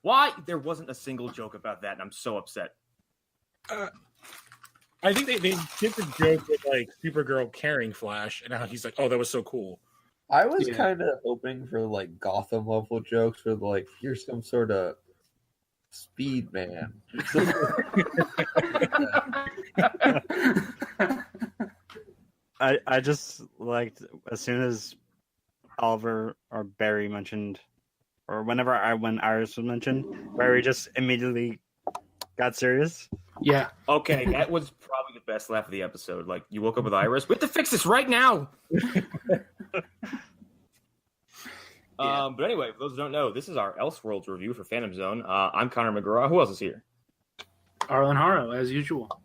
Why? There wasn't a single joke about that, and I'm so upset. I think they did the joke with like Supergirl carrying Flash, and how he's like, "Oh, that was so cool." I was kind of hoping for like Gotham level jokes, for like, here's some sort of Speed Man. I just liked as soon as Oliver or Barry mentioned, or when Iris was mentioned, Barry just immediately got serious. Yeah. Okay, that was probably the best laugh of the episode. Like, you woke up with Iris. We have to fix this right now! But anyway, for those who don't know, this is our Elseworlds review for Phantom Zone. I'm Connor McGraw. Who else is here? Arlen Haro, as usual.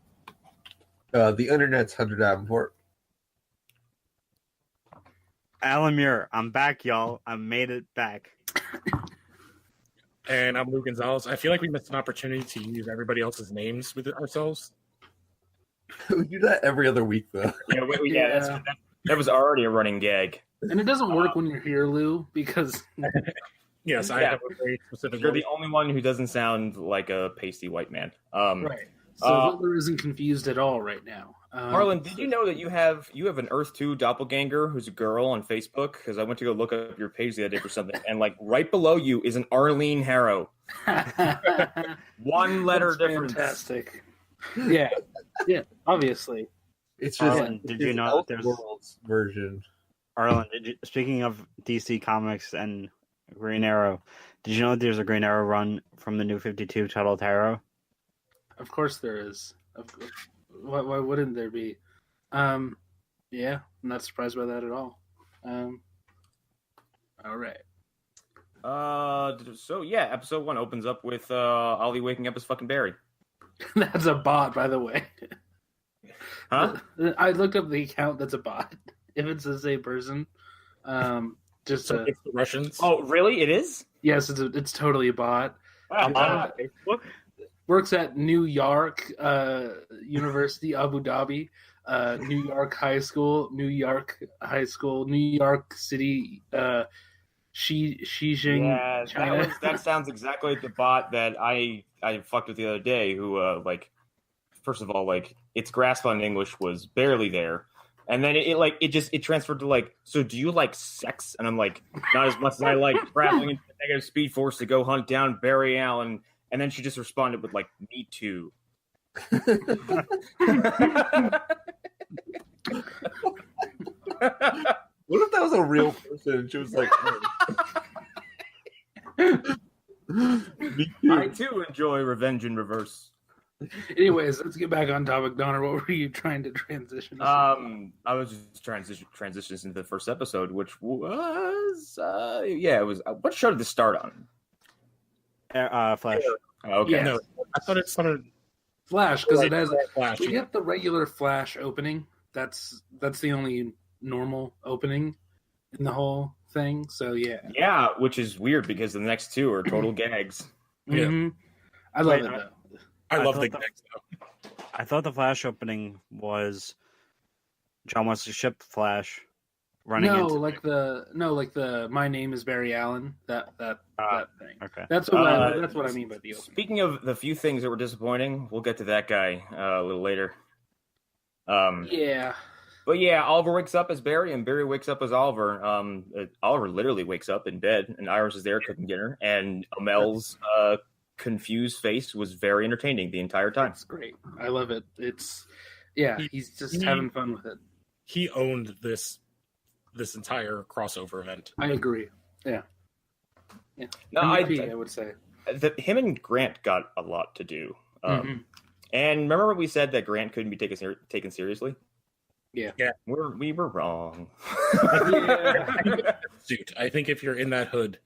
The internet's Hunter Davenport. Alan Muir, I'm back, y'all. I made it back. And I'm Lou Gonzalez. I feel like we missed an opportunity to use everybody else's names with ourselves. We do that every other week, though. Yeah, that was already a running gag. And it doesn't work when you're here, Lou, because... Yes, I have a very specific... You're the only one who doesn't sound like a pasty white man. Right. So Hitler isn't confused at all right now. Harlan, did you know that you have an Earth 2 doppelganger who's a girl on Facebook? Because I went to go look up your page the other day for something, and like right below you is an Arlene Harrow. One letter difference. Fantastic. Yeah, obviously. It's just Arlen, did you know there's Elseworlds version? Arlen, speaking of DC Comics and Green Arrow, did you know there's a Green Arrow run from the New 52 titled Arrow? Of course there is. Why wouldn't there be? Yeah, I'm not surprised by that at all. All right. So yeah, episode 1 opens up with Ollie waking up as fucking Barry. That's a bot, by the way. Huh? I looked up the account. That's a bot. If it's the same person, It's the Russians. Oh, really? It is? Yes, it's totally a bot. On Facebook? Works at New York University, Abu Dhabi, New York High School, New York City, Xijing, Yeah, China. that sounds exactly like the bot that I fucked with the other day. Who first of all, like, its grasp on English was barely there, and then it transferred to like, so do you like sex? And I'm like, not as much as I like traveling into the negative speed force to go hunt down Barry Allen. And then she just responded with like, me too. What if that was a real person and she was like, me too. I too enjoy revenge in reverse. Anyways, let's get back on topic, Donner. What were you trying to transition? I was just transition into the first episode, which was it was. What show did this start on? Flash. Okay. Yeah. No, I thought it started Flash, because it has. Flash. We get the regular Flash opening. That's the only normal opening in the whole thing. So yeah. Yeah, which is weird because the next two are total gags. Yeah. Mm-hmm. I love it though. I love thought the that- gags, though. I thought the Flash opening was John Wesley Shipp Flash running into like the My Name is Barry Allen. That thing. Okay. That's what I mean by the opening. Speaking of the few things that were disappointing, we'll get to that guy a little later. Yeah. But yeah, Oliver wakes up as Barry, and Barry wakes up as Oliver. Oliver literally wakes up in bed, and Iris is there cooking dinner, and Amel's confused face was very entertaining the entire time. It's great. I love it. He's just having fun with it. He owned this entire crossover event. I agree. Yeah. No, MVP, I would say. Him and Grant got a lot to do. And remember when we said that Grant couldn't be taken seriously? Yeah. We were wrong. Suit. I think if you're in that hood,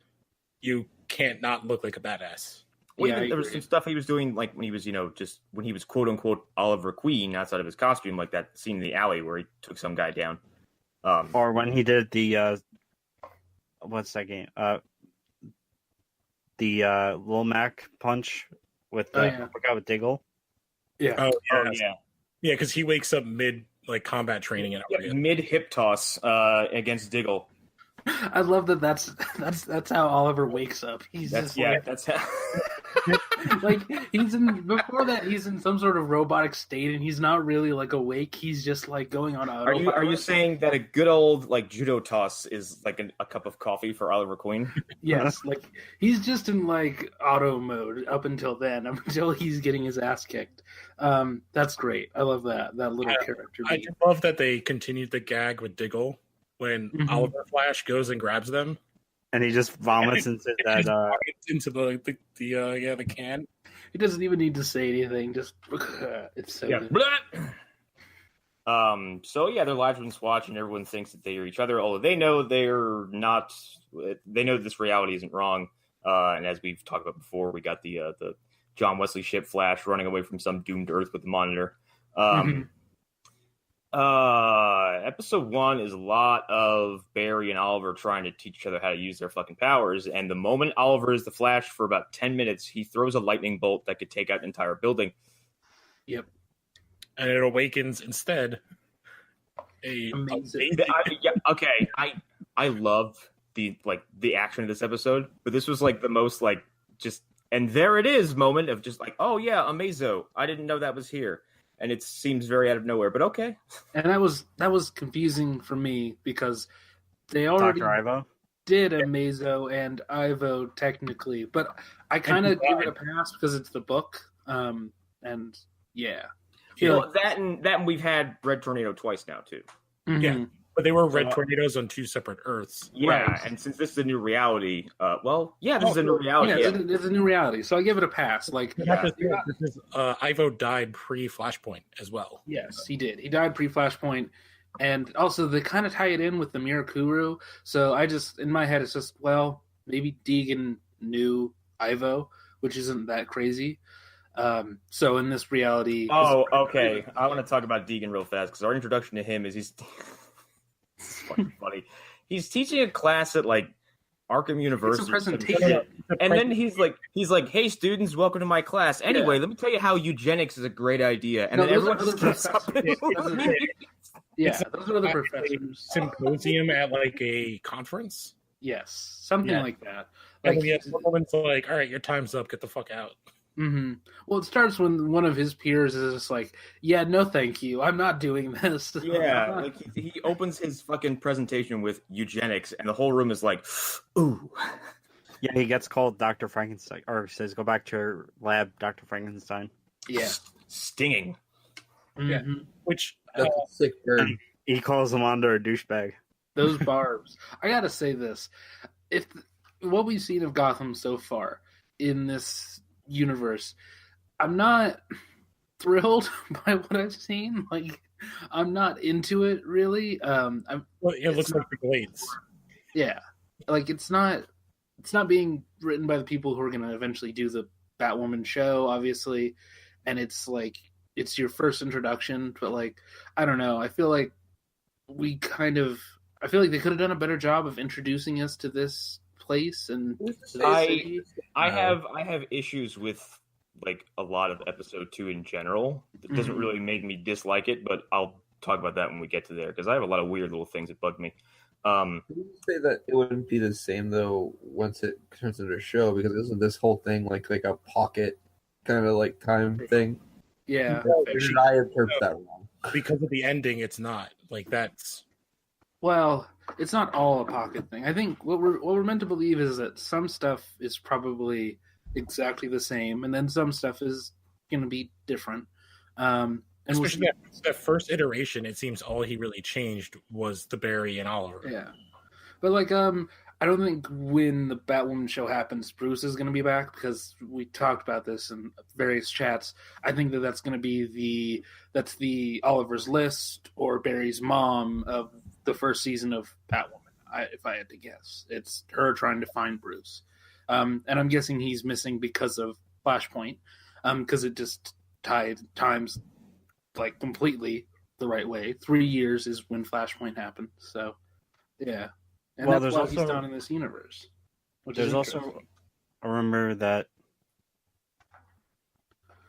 you can't not look like a badass. Well, Yeah, there was some stuff he was doing, like when he was, just when he was quote unquote Oliver Queen outside of his costume, like that scene in the alley where he took some guy down. Or when he did the what's that game? The Lil Mac punch with the workout with Diggle. Yeah. Oh Yeah, because he wakes up mid like combat training and everything. mid hip toss against Diggle. I love that. That's how Oliver wakes up. He's That's just yeah. like, That's how. like he's in before that he's in some sort of robotic state and he's not really like awake. He's just like going on autopilot. Are you saying that a good old like judo toss is like a cup of coffee for Oliver Queen? Yes, like he's just in like auto mode up until then, up until he's getting his ass kicked. That's great. I love that little character. I love that they continued the gag with Diggle when Oliver Flash goes and grabs them, and he just vomits into that into the can. He doesn't even need to say anything. Just it's so good. So yeah, their lives have been swatched, and everyone thinks that they are each other, although they know they're not. They know this reality isn't wrong. And as we've talked about before, we got the John Wesley ship Flash running away from some doomed Earth with the monitor. Episode 1 is a lot of Barry and Oliver trying to teach each other how to use their fucking powers, and the moment Oliver is the Flash for about 10 minutes, he throws a lightning bolt that could take out an entire building. Yep. And it awakens instead Amazing. I love the action of this episode, but this was like the most like just and there it is moment of just like, oh yeah, Amazo. I didn't know that was here. And it seems very out of nowhere, but okay. And that was confusing for me because they already Dr. Ivo did Amazo and Ivo technically, but I kind of give it a pass because it's the book. And yeah. Well, that and we've had Red Tornado twice now too. Mm-hmm. Yeah, but they were red tornadoes on 2 separate Earths. Yeah, Right. and since this is a new reality, this is a new reality. Yeah, it's a new reality, so I give it a pass. Like, Ivo died pre-Flashpoint as well. Yes, he did. He died pre-Flashpoint, and also they kind of tie it in with the Mirakuru. So I just, in my head, it's just, well, maybe Deegan knew Ivo, which isn't that crazy. So in this reality, Okay. I want to talk about Deegan real fast because our introduction to him is it's fucking funny. He's teaching a class at like Arkham University. It's a presentation. And then he's like, "Hey students, welcome to my class. Anyway, let me tell you how eugenics is a great idea." And then everyone just gets up and yeah, those are the professors. Symposium at like a conference. Yes, something like that. Like, Like, someone's like, "All right, your time's up. Get the fuck out." mm-hmm. Well, it starts when one of his peers is just like, "Yeah, no, thank you. I'm not doing this." Yeah, like he opens his fucking presentation with eugenics, and the whole room is like, "Ooh." Yeah, he gets called Dr. Frankenstein, or says, "Go back to your lab, Dr. Frankenstein." Yeah, Stinging. Yeah. mm-hmm. Which That's a sick bird. He calls him under a douchebag. Those barbs. I gotta say this: if what we've seen of Gotham so far in this universe, I'm not thrilled by what I've seen. Like, I'm not into it really. it looks like the Glades. Yeah, like it's not being written by the people who are going to eventually do the Batwoman show, obviously, and it's like it's your first introduction. But like, I don't know. I feel like they could have done a better job of introducing us to this place and I have issues with like a lot of episode 2 in general. It doesn't really make me dislike it, but I'll talk about that when we get to there because I have a lot of weird little things that bug me. Can you say that it wouldn't be the same though once it turns into a show because isn't this whole thing like a pocket kind of like time thing? Yeah, Or did I interpret that wrong? Because of the ending, it's not like that's. well, it's not all a pocket thing. I think what we're meant to believe is that some stuff is probably exactly the same, and then some stuff is going to be different. And Especially that first iteration, it seems all he really changed was the Barry and Oliver. yeah, but like I don't think when the Batwoman show happens, Bruce is going to be back because we talked about this in various chats. I think that's going to be the Oliver's List or Barry's mom of the first season of Batwoman. If I had to guess, it's her trying to find Bruce, and I'm guessing he's missing because of Flashpoint, because it just tied times like completely the right way. 3 years is when Flashpoint happened, so yeah. And Well, that's there's why he's not in this universe. There's also a rumor that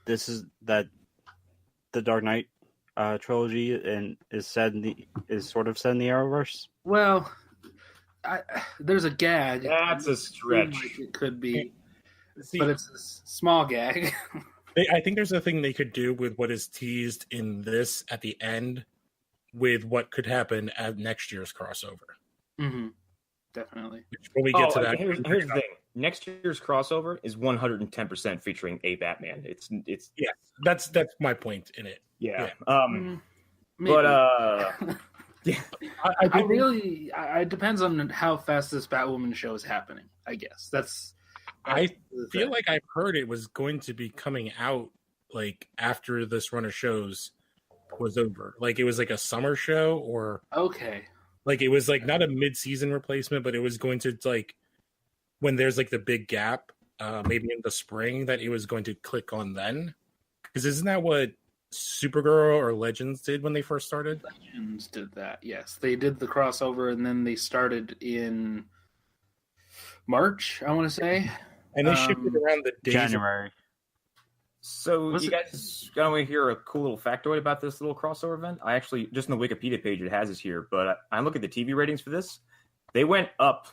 the Dark Knight trilogy and is sort of set in the Arrowverse. Well, there's a gag. That's a stretch. Like it could be, See, but it's a small gag. I think there's a thing they could do with what is teased in this at the end with what could happen at next year's crossover. Mm-hmm. Definitely. When we get to that, here's the thing. Next year's crossover is 110% featuring a Batman. It's yeah, that's my point in it. yeah. Maybe. But yeah. I really, it depends on how fast this Batwoman show is happening. I guess I feel like I've heard it was going to be coming out like after this run of shows was over. Like it was like a summer show, or okay. like it was like not a mid-season replacement, but it was going to like when there's like the big gap, maybe in the spring, that it was going to click on then. Because isn't that what Supergirl or Legends did when they first started? Legends did that. Yes, they did the crossover, and then they started in March, I want to say, and they shifted around the days. January. So Was you it- guys want to hear a cool little factoid about this little crossover event? I actually, just on the Wikipedia page, it has this here, but I look at the TV ratings for this. They went up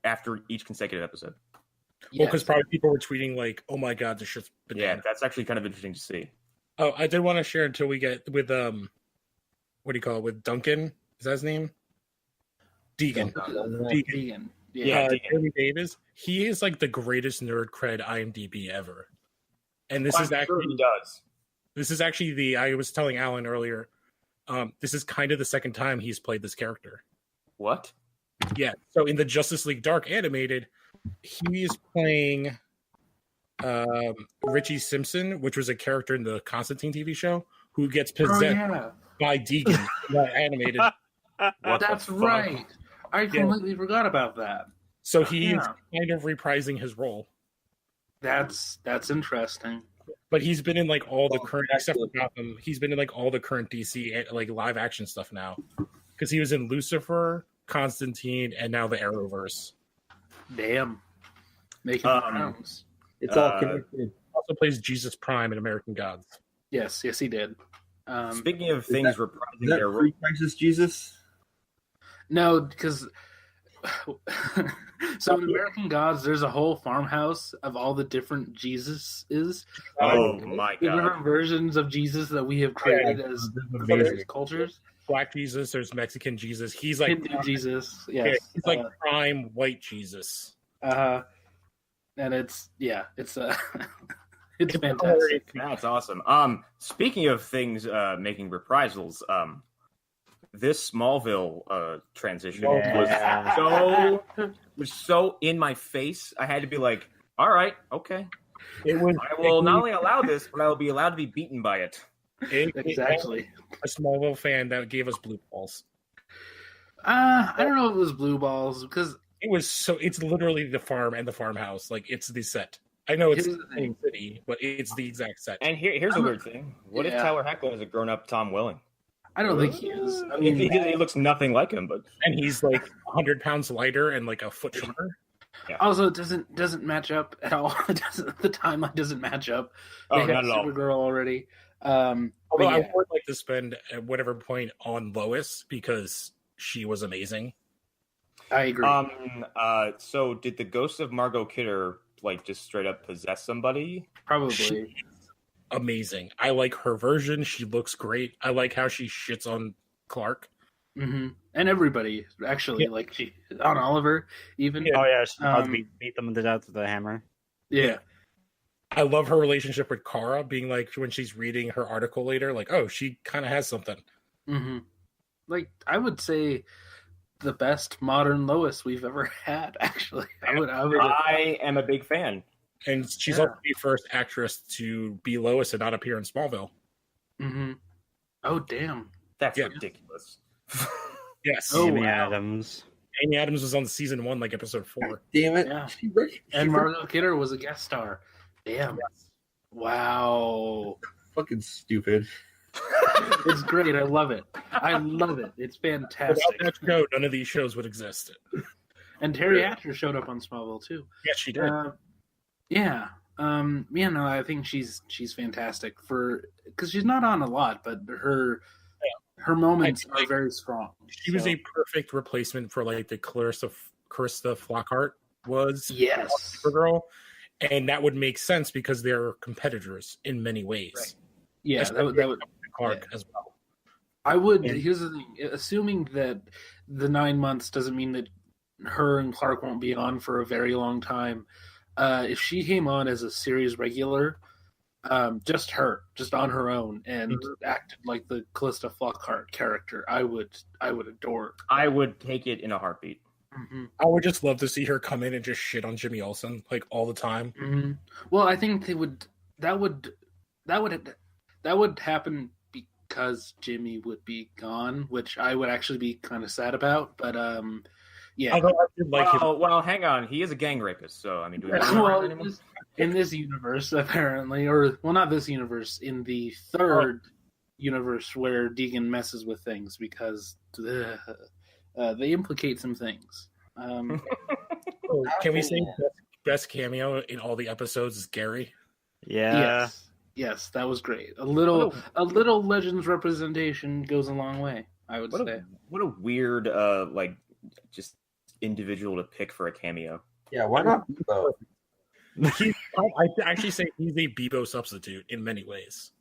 after each consecutive episode. Well, because probably people were tweeting like, "Oh my god, this shit's Yeah, banana." that's actually kind of interesting to see. Oh, I did want to share until we get with what do you call it? With Duncan? Is that his name? Deegan. Deegan. Yeah, Deegan. Jeremy Davis. He is like the greatest nerd cred IMDb ever. And this I'm is sure actually he does. this is actually I was telling Alan earlier. This is kind of the second time he's played this character. What? Yeah. So in the Justice League Dark animated, he is playing Richie Simpson, which was a character in the Constantine TV show, who gets Oh possessed yeah, by Deegan. That animated. What the that's fuck? right. I completely forgot about that. So he is Yeah. kind of reprising his role. That's interesting. But he's been in like all the Oh, current, except for Gotham, he's been in like all the current DC like live action stuff now. Because he was in Lucifer, Constantine, and now the Arrowverse. Damn, making rounds. It's all connected. Also plays Jesus Prime in American Gods. Yes, he did. Speaking of things Is reprising that their role, pre-crisis Jesus? No, because so in American Gods, there's a whole farmhouse of all the different Jesuses, oh my the god. different versions of Jesus that we have created as Amazing. various cultures. Black Jesus, there's Mexican Jesus. He's like Hindu Jesus, yeah, yes, he's like prime white Jesus. and it's it's it's It's fantastic. hilarious. That's awesome. Speaking of things making reprisals, this Smallville transition Yeah. was so in my face. I had to be like, all right, okay. It was I will not only allow this, but I will be allowed to be beaten by it. Exactly. a Smallville fan that gave us blue balls. I don't know if it was blue balls because It was so. It's literally the farm and the farmhouse. Like it's the set. I know it's Here's the the same city, but it's the exact set. And here's a weird thing. What if Yeah. Tyler Hoechlin is a grown-up Tom Welling? I don't think he is. I He, mean, he looks nothing like him, but And he's like 100 pounds lighter and like a foot shorter. also it doesn't match up at all. It doesn't, the timeline doesn't match up. They Oh, have not at all. Supergirl already. Although But I yeah. would like to spend at whatever point on Lois because she was amazing. I agree. So did the ghost of Margot Kidder like just straight up possess somebody? Probably. Amazing. I like her version. She looks great. I like how she shits on Clark. And everybody actually, Yeah. like she on Oliver, even. Yeah. Oh yeah, she Um, beat them to death with a hammer. Yeah. I love her relationship with Kara, being like when she's reading her article later, like, oh, she kind of has something. Like I would say, the best modern Lois we've ever had. Actually, I would. I am a big fan. And she's Yeah. also the first actress to be Lois and not appear in Smallville. Oh damn. That's Yeah. ridiculous. Yes. Oh, Amy wow. Adams. Amy Adams was on season 1, like episode 4. Damn it! Yeah. She And Margot Kidder was a guest star. Damn. Wow. fucking stupid. It's great. I love it. I love it. It's Without fantastic. that show, none of these shows would exist. And Terry Hatcher showed up on Smallville too. Yes, she did. Yeah. Yeah, no, I think she's fantastic because she's not on a lot, but her her moments I think are very strong. She was a perfect replacement for like the Clarissa Flockhart was Yes. Supergirl, and that would make sense because they're competitors in many ways. Right. Yeah, Especially that would Clark as well. I would. And- Here's the thing: assuming that the 9 months doesn't mean that her and Clark won't be on for a very long time. If she came on as a series regular, just on her own, and acted like the Callista Flockhart character, I would adore. I would take it in a heartbeat. Mm-hmm. I would just love to see her come in and just shit on Jimmy Olsen like all the time. Mm-hmm. Well, I think they would. That would happen because Jimmy would be gone, which I would actually be kind of sad about. But yeah. Although I did like him. Well, hang on. He is a gang rapist, so I mean, do we have Well, that anymore? in this universe, apparently, or well, not this universe, in the third universe where Deegan messes with things because they implicate some things. Can we say best cameo in all the episodes is Gary? Yeah. Yes, that was great. A little Legends representation goes a long way, I would say. What a weird, like, just individual to pick for a cameo. Yeah, why not Bebo? I actually say he's a Bebo substitute in many ways.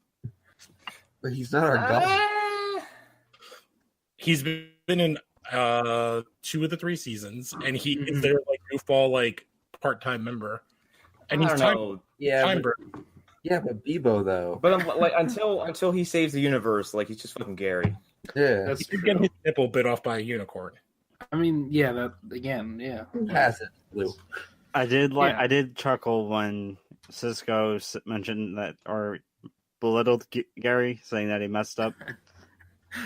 But he's not our god. He's been in 2 of the 3 seasons, and he is their like goofball like part-time member. And he's time bird. Yeah, but Bebo though. But like until he saves the universe, like he's just fucking Gary. Yeah, He could get his nipple bit off by a unicorn. I mean, yeah, that again, yeah. who hasn't, Lou? I did chuckle when Cisco mentioned that or belittled Gary, saying that he messed up.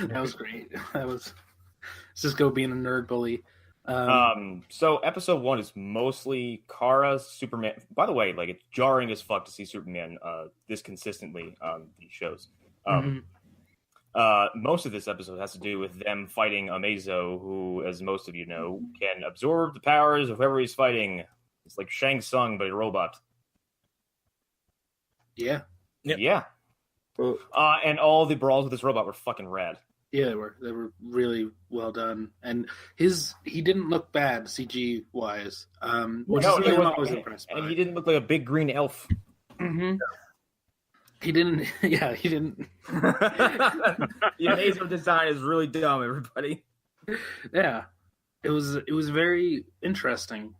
That was great. That was Cisco being a nerd bully. So episode 1 is mostly Kara, Superman. By the way, like it's jarring as fuck to see Superman this consistently on these shows. Most of this episode has to do with them fighting Amazo, who, as most of you know, can absorb the powers of whoever he's fighting. It's like Shang Tsung, but a robot. Yeah. Yep. Yeah. And all the brawls with this robot were fucking rad. Yeah, they were really well done, and he didn't look bad CG wise, which is something I'm always impressed by. And he didn't look like a big green elf. Mm-hmm. He didn't. Yeah, he didn't. The Amazo design is really dumb, everybody. Yeah, it was very interesting.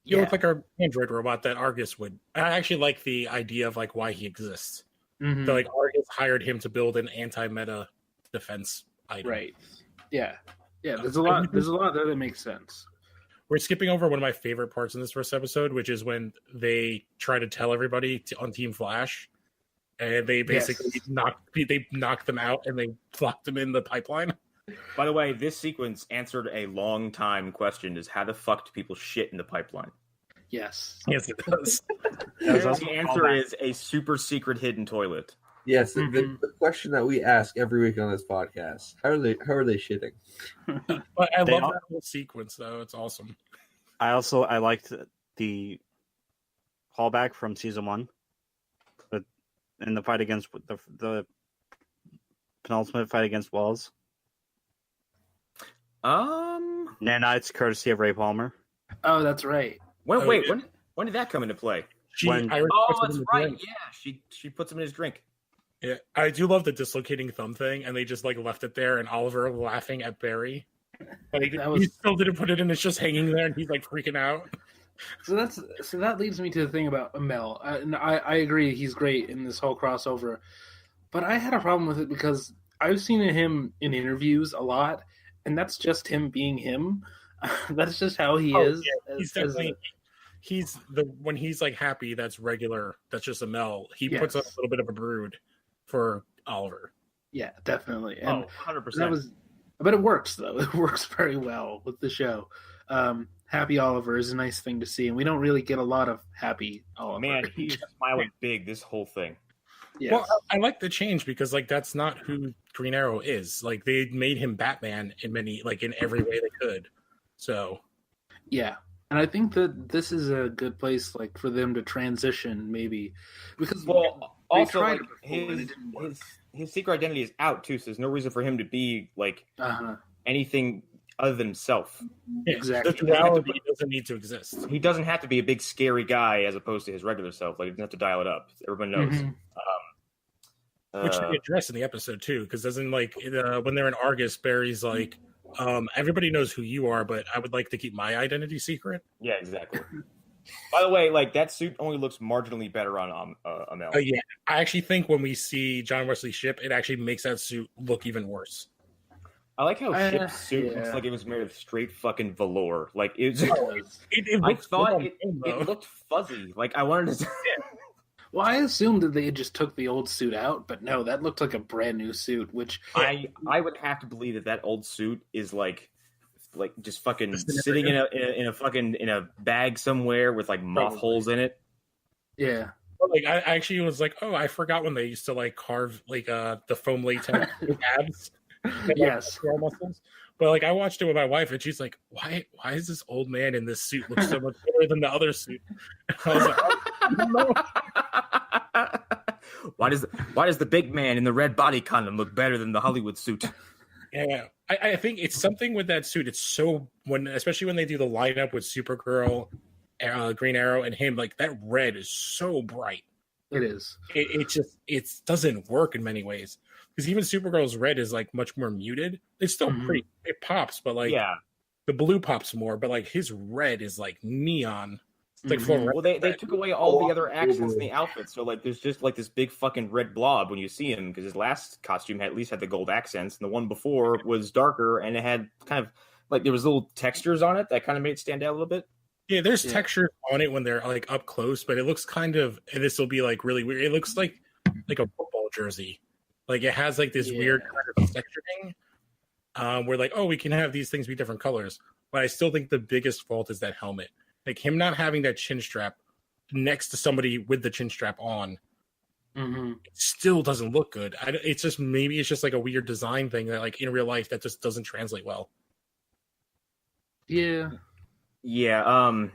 You look like our android robot that Argus would. I actually like the idea of like why he exists. Mm-hmm. So like Argus hired him to build an anti-meta defense item. Right. Yeah. Yeah. There's a lot there that makes sense. We're skipping over one of my favorite parts in this first episode, which is when they try to tell everybody on Team Flash, and they basically knock them out and they lock them in the pipeline. By the way, this sequence answered a long time question: is how the fuck do people shit in the pipeline? Yes. Yes, it does. The answer is a super secret hidden toilet. Yes, the question that we ask every week on this podcast: How are they shitting? But I love that whole sequence, though. It's awesome. I liked the callback from season 1, but in the fight against the penultimate fight against Wells. Nanites, courtesy of Ray Palmer. Oh, that's right. When did that come into play? That's right. Yeah, she puts him in his drink. Yeah, I do love the dislocating thumb thing, and they just like left it there, and Oliver laughing at Barry. Like, he still didn't put it in; it's just hanging there, and he's like freaking out. So that leads me to the thing about Mel. I agree, he's great in this whole crossover, but I had a problem with it because I've seen him in interviews a lot, and that's just him being him. That's just how he is. Yeah. He's definitely. When he's like happy, that's regular. That's just a Mel. He puts up a little bit of a brood for Oliver. Yeah, definitely. And 100%. But it works though. It works very well with the show. Happy Oliver is a nice thing to see, and we don't really get a lot of happy Oliver. Man, he's smiling big this whole thing. Yes. Well, I like the change because like that's not who Green Arrow is. Like they made him Batman in every way they could. So yeah. And I think that this is a good place, like, for them to transition, maybe, because also tried like, it before and it didn't work. his secret identity is out too, so there's no reason for him to be like Uh-huh. anything other than himself. Yeah, Exactly. The duality doesn't need to exist. He doesn't have to be a big scary guy as opposed to his regular self. Like he doesn't have to dial it up. Everyone knows. Mhm. Which they address in the episode too, because doesn't when they're in Argus, Barry's like, everybody knows who you are, but I would like to keep my identity secret. Yeah, exactly. By the way, like that suit only looks marginally better on Amel. Yeah, I actually think when we see John Wesley Shipp, it actually makes that suit look even worse. I like how Ship's suit looks yeah. like it was made of straight fucking velour. Like it It I looks thought good on it, film, it though. looked fuzzy. Like I wanted to. Well, I assumed that they just took the old suit out, but no, that looked like a brand new suit. Which I would have to believe that old suit is like just fucking sitting in a bag somewhere with like moth holes in it. yeah, But, like I actually was like, oh, I forgot when they used to like carve like the foam latex abs. And, like, yes, skull muscles. But like I watched it with my wife, and she's like, "Why is this old man in this suit look so much better than the other suit?" I was like, I don't know. Why does the big man in the red body condom look better than the Hollywood suit? Yeah, I think it's something with that suit. It's so especially when they do the lineup with Supergirl, Green Arrow, and him. Like that red is so bright. it is. It doesn't work in many ways because even Supergirl's red is like much more muted. It's still pretty. It pops, but like the blue pops more. But like his red is like neon. It's like fluorescent Well, they red. took away all the other accents in the outfit, so like there's just like this big fucking red blob when you see him because his last costume at least had the gold accents, and the one before was darker and it had kind of like there was little textures on it that kind of made it stand out a little bit. Yeah, there's texture on it when they're like up close, but it looks kind of, and this will be like really weird. It looks like a football jersey. Like it has like this weird kind of texturing where like, oh, we can have these things be different colors. But I still think the biggest fault is that helmet. Like him not having that chin strap next to somebody with the chin strap on, it still doesn't look good. It's just maybe it's just like a weird design thing that like in real life that just doesn't translate well. Yeah. Yeah, I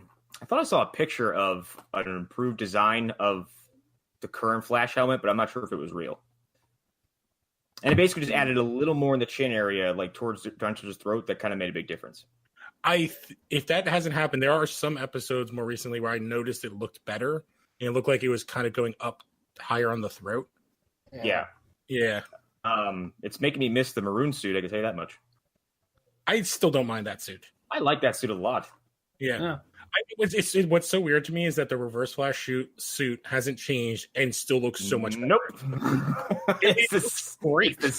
thought I saw a picture of an improved design of the current Flash helmet, but I'm not sure if it was real. And it basically just added a little more in the chin area, like towards his throat, that kind of made a big difference. If that hasn't happened, there are some episodes more recently where I noticed it looked better and it looked like it was kind of going up higher on the throat. Yeah. It's making me miss the maroon suit. I can tell you that much. I still don't mind that suit. I like that suit a lot. Yeah. What's so weird to me is that the Reverse Flash suit hasn't changed and still looks so much better. Nope. It's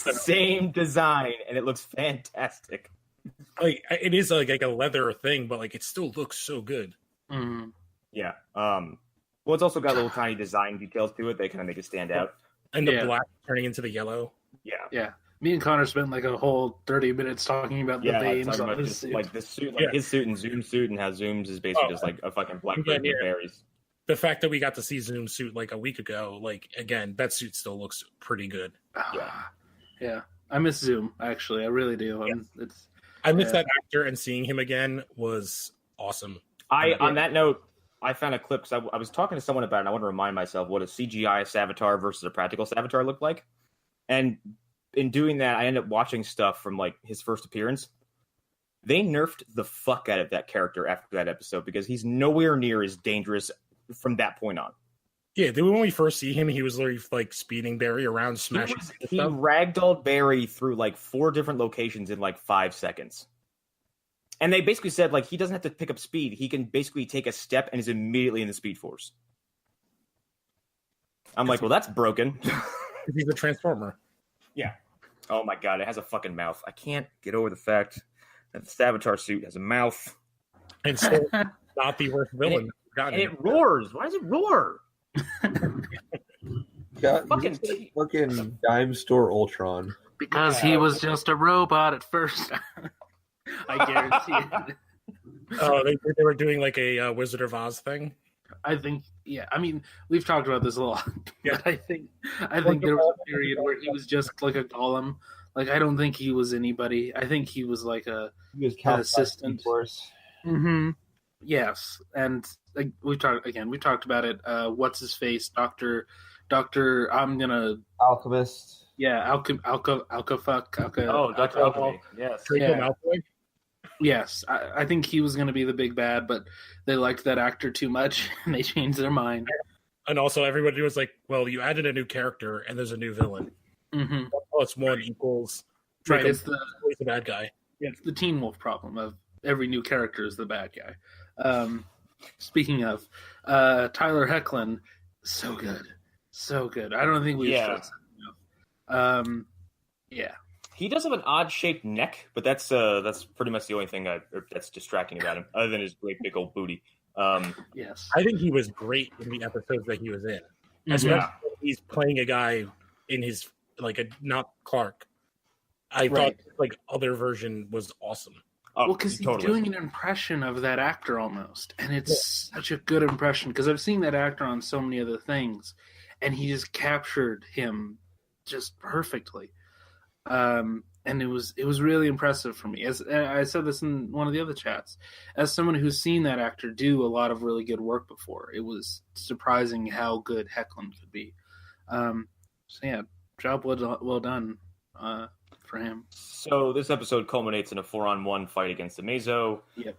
the same design and it looks fantastic. Like it is like a leather thing, but like it still looks so good. Mm-hmm. Yeah. Well, it's also got little tiny design details to it. They kind of make it stand out. And the black turning into the yellow. Yeah. Me and Connor spent like a whole 30 minutes talking about the veins on his suit. Like this suit, like his suit and Zoom's suit, and how Zoom's is basically just like a fucking black bird with berries. The fact that we got to see Zoom's suit like a week ago, like again, that suit still looks pretty good. Yeah. I miss Zoom, actually. I really do. I miss that actor, and seeing him again was awesome. On that note, I found a clip because I was talking to someone about it, and I want to remind myself what a CGI Savitar versus a practical Savitar looked like. And in doing that, I ended up watching stuff from like his first appearance. They nerfed the fuck out of that character after that episode because he's nowhere near as dangerous from that point on. Yeah, when we first see him, he was literally like speeding Barry around, smashing. He ragdolled Barry through like 4 different locations in like 5 seconds. And they basically said like he doesn't have to pick up speed. He can basically take a step and is immediately in the Speed Force. I'm like, well, that's broken. He's a Transformer. Yeah. Oh my god, it has a fucking mouth. I can't get over the fact that the Savitar suit has a mouth. And still not the worst villain. And it roars. Why does it roar? Fucking dime store Ultron. Because he was just a robot at first. I guarantee it. Oh, they were doing like a Wizard of Oz thing. I think, I mean, we've talked about this a lot. Yeah. But I think there was a period where he was just like a golem. Like, I don't think he was anybody. I think he was like an assistant. Mm-hmm. Yes, and like we talked about it. What's his face, Doctor Doctor. I'm gonna. Alchemist. Yeah, Alka fuck. Oh, Dr. Alchemy. Yes. Draco Yeah. Malfoy. Yes, I think he was going to be the big bad, but they liked that actor too much, and they changed their mind. And also, everybody was like, "Well, you added a new character, and there's a new villain. Mm-hmm. 1 + 1 equals Right, Draco it's Malfoy's the bad guy." it's the Teen Wolf problem of every new character is the bad guy. Speaking of, Tyler Hoechlin, so good. I don't think we stressed that enough. Yeah. He does have an odd shaped neck, but that's pretty much the only thing that's distracting about him, other than his great big old booty. Yes. I think he was great in the episodes that he was in. Especially when he's playing a guy in his like a not Clark. I thought like other version was awesome. Well, because he's doing an impression of that actor almost, and it's such a good impression. Because I've seen that actor on so many other things, and he just captured him just perfectly. And it was really impressive for me. As I said this in one of the other chats, as someone who's seen that actor do a lot of really good work before, it was surprising how good Hoechlin could be. So yeah, job well done for him. So this episode culminates in a 4-on-1 fight against Amazo. Yep.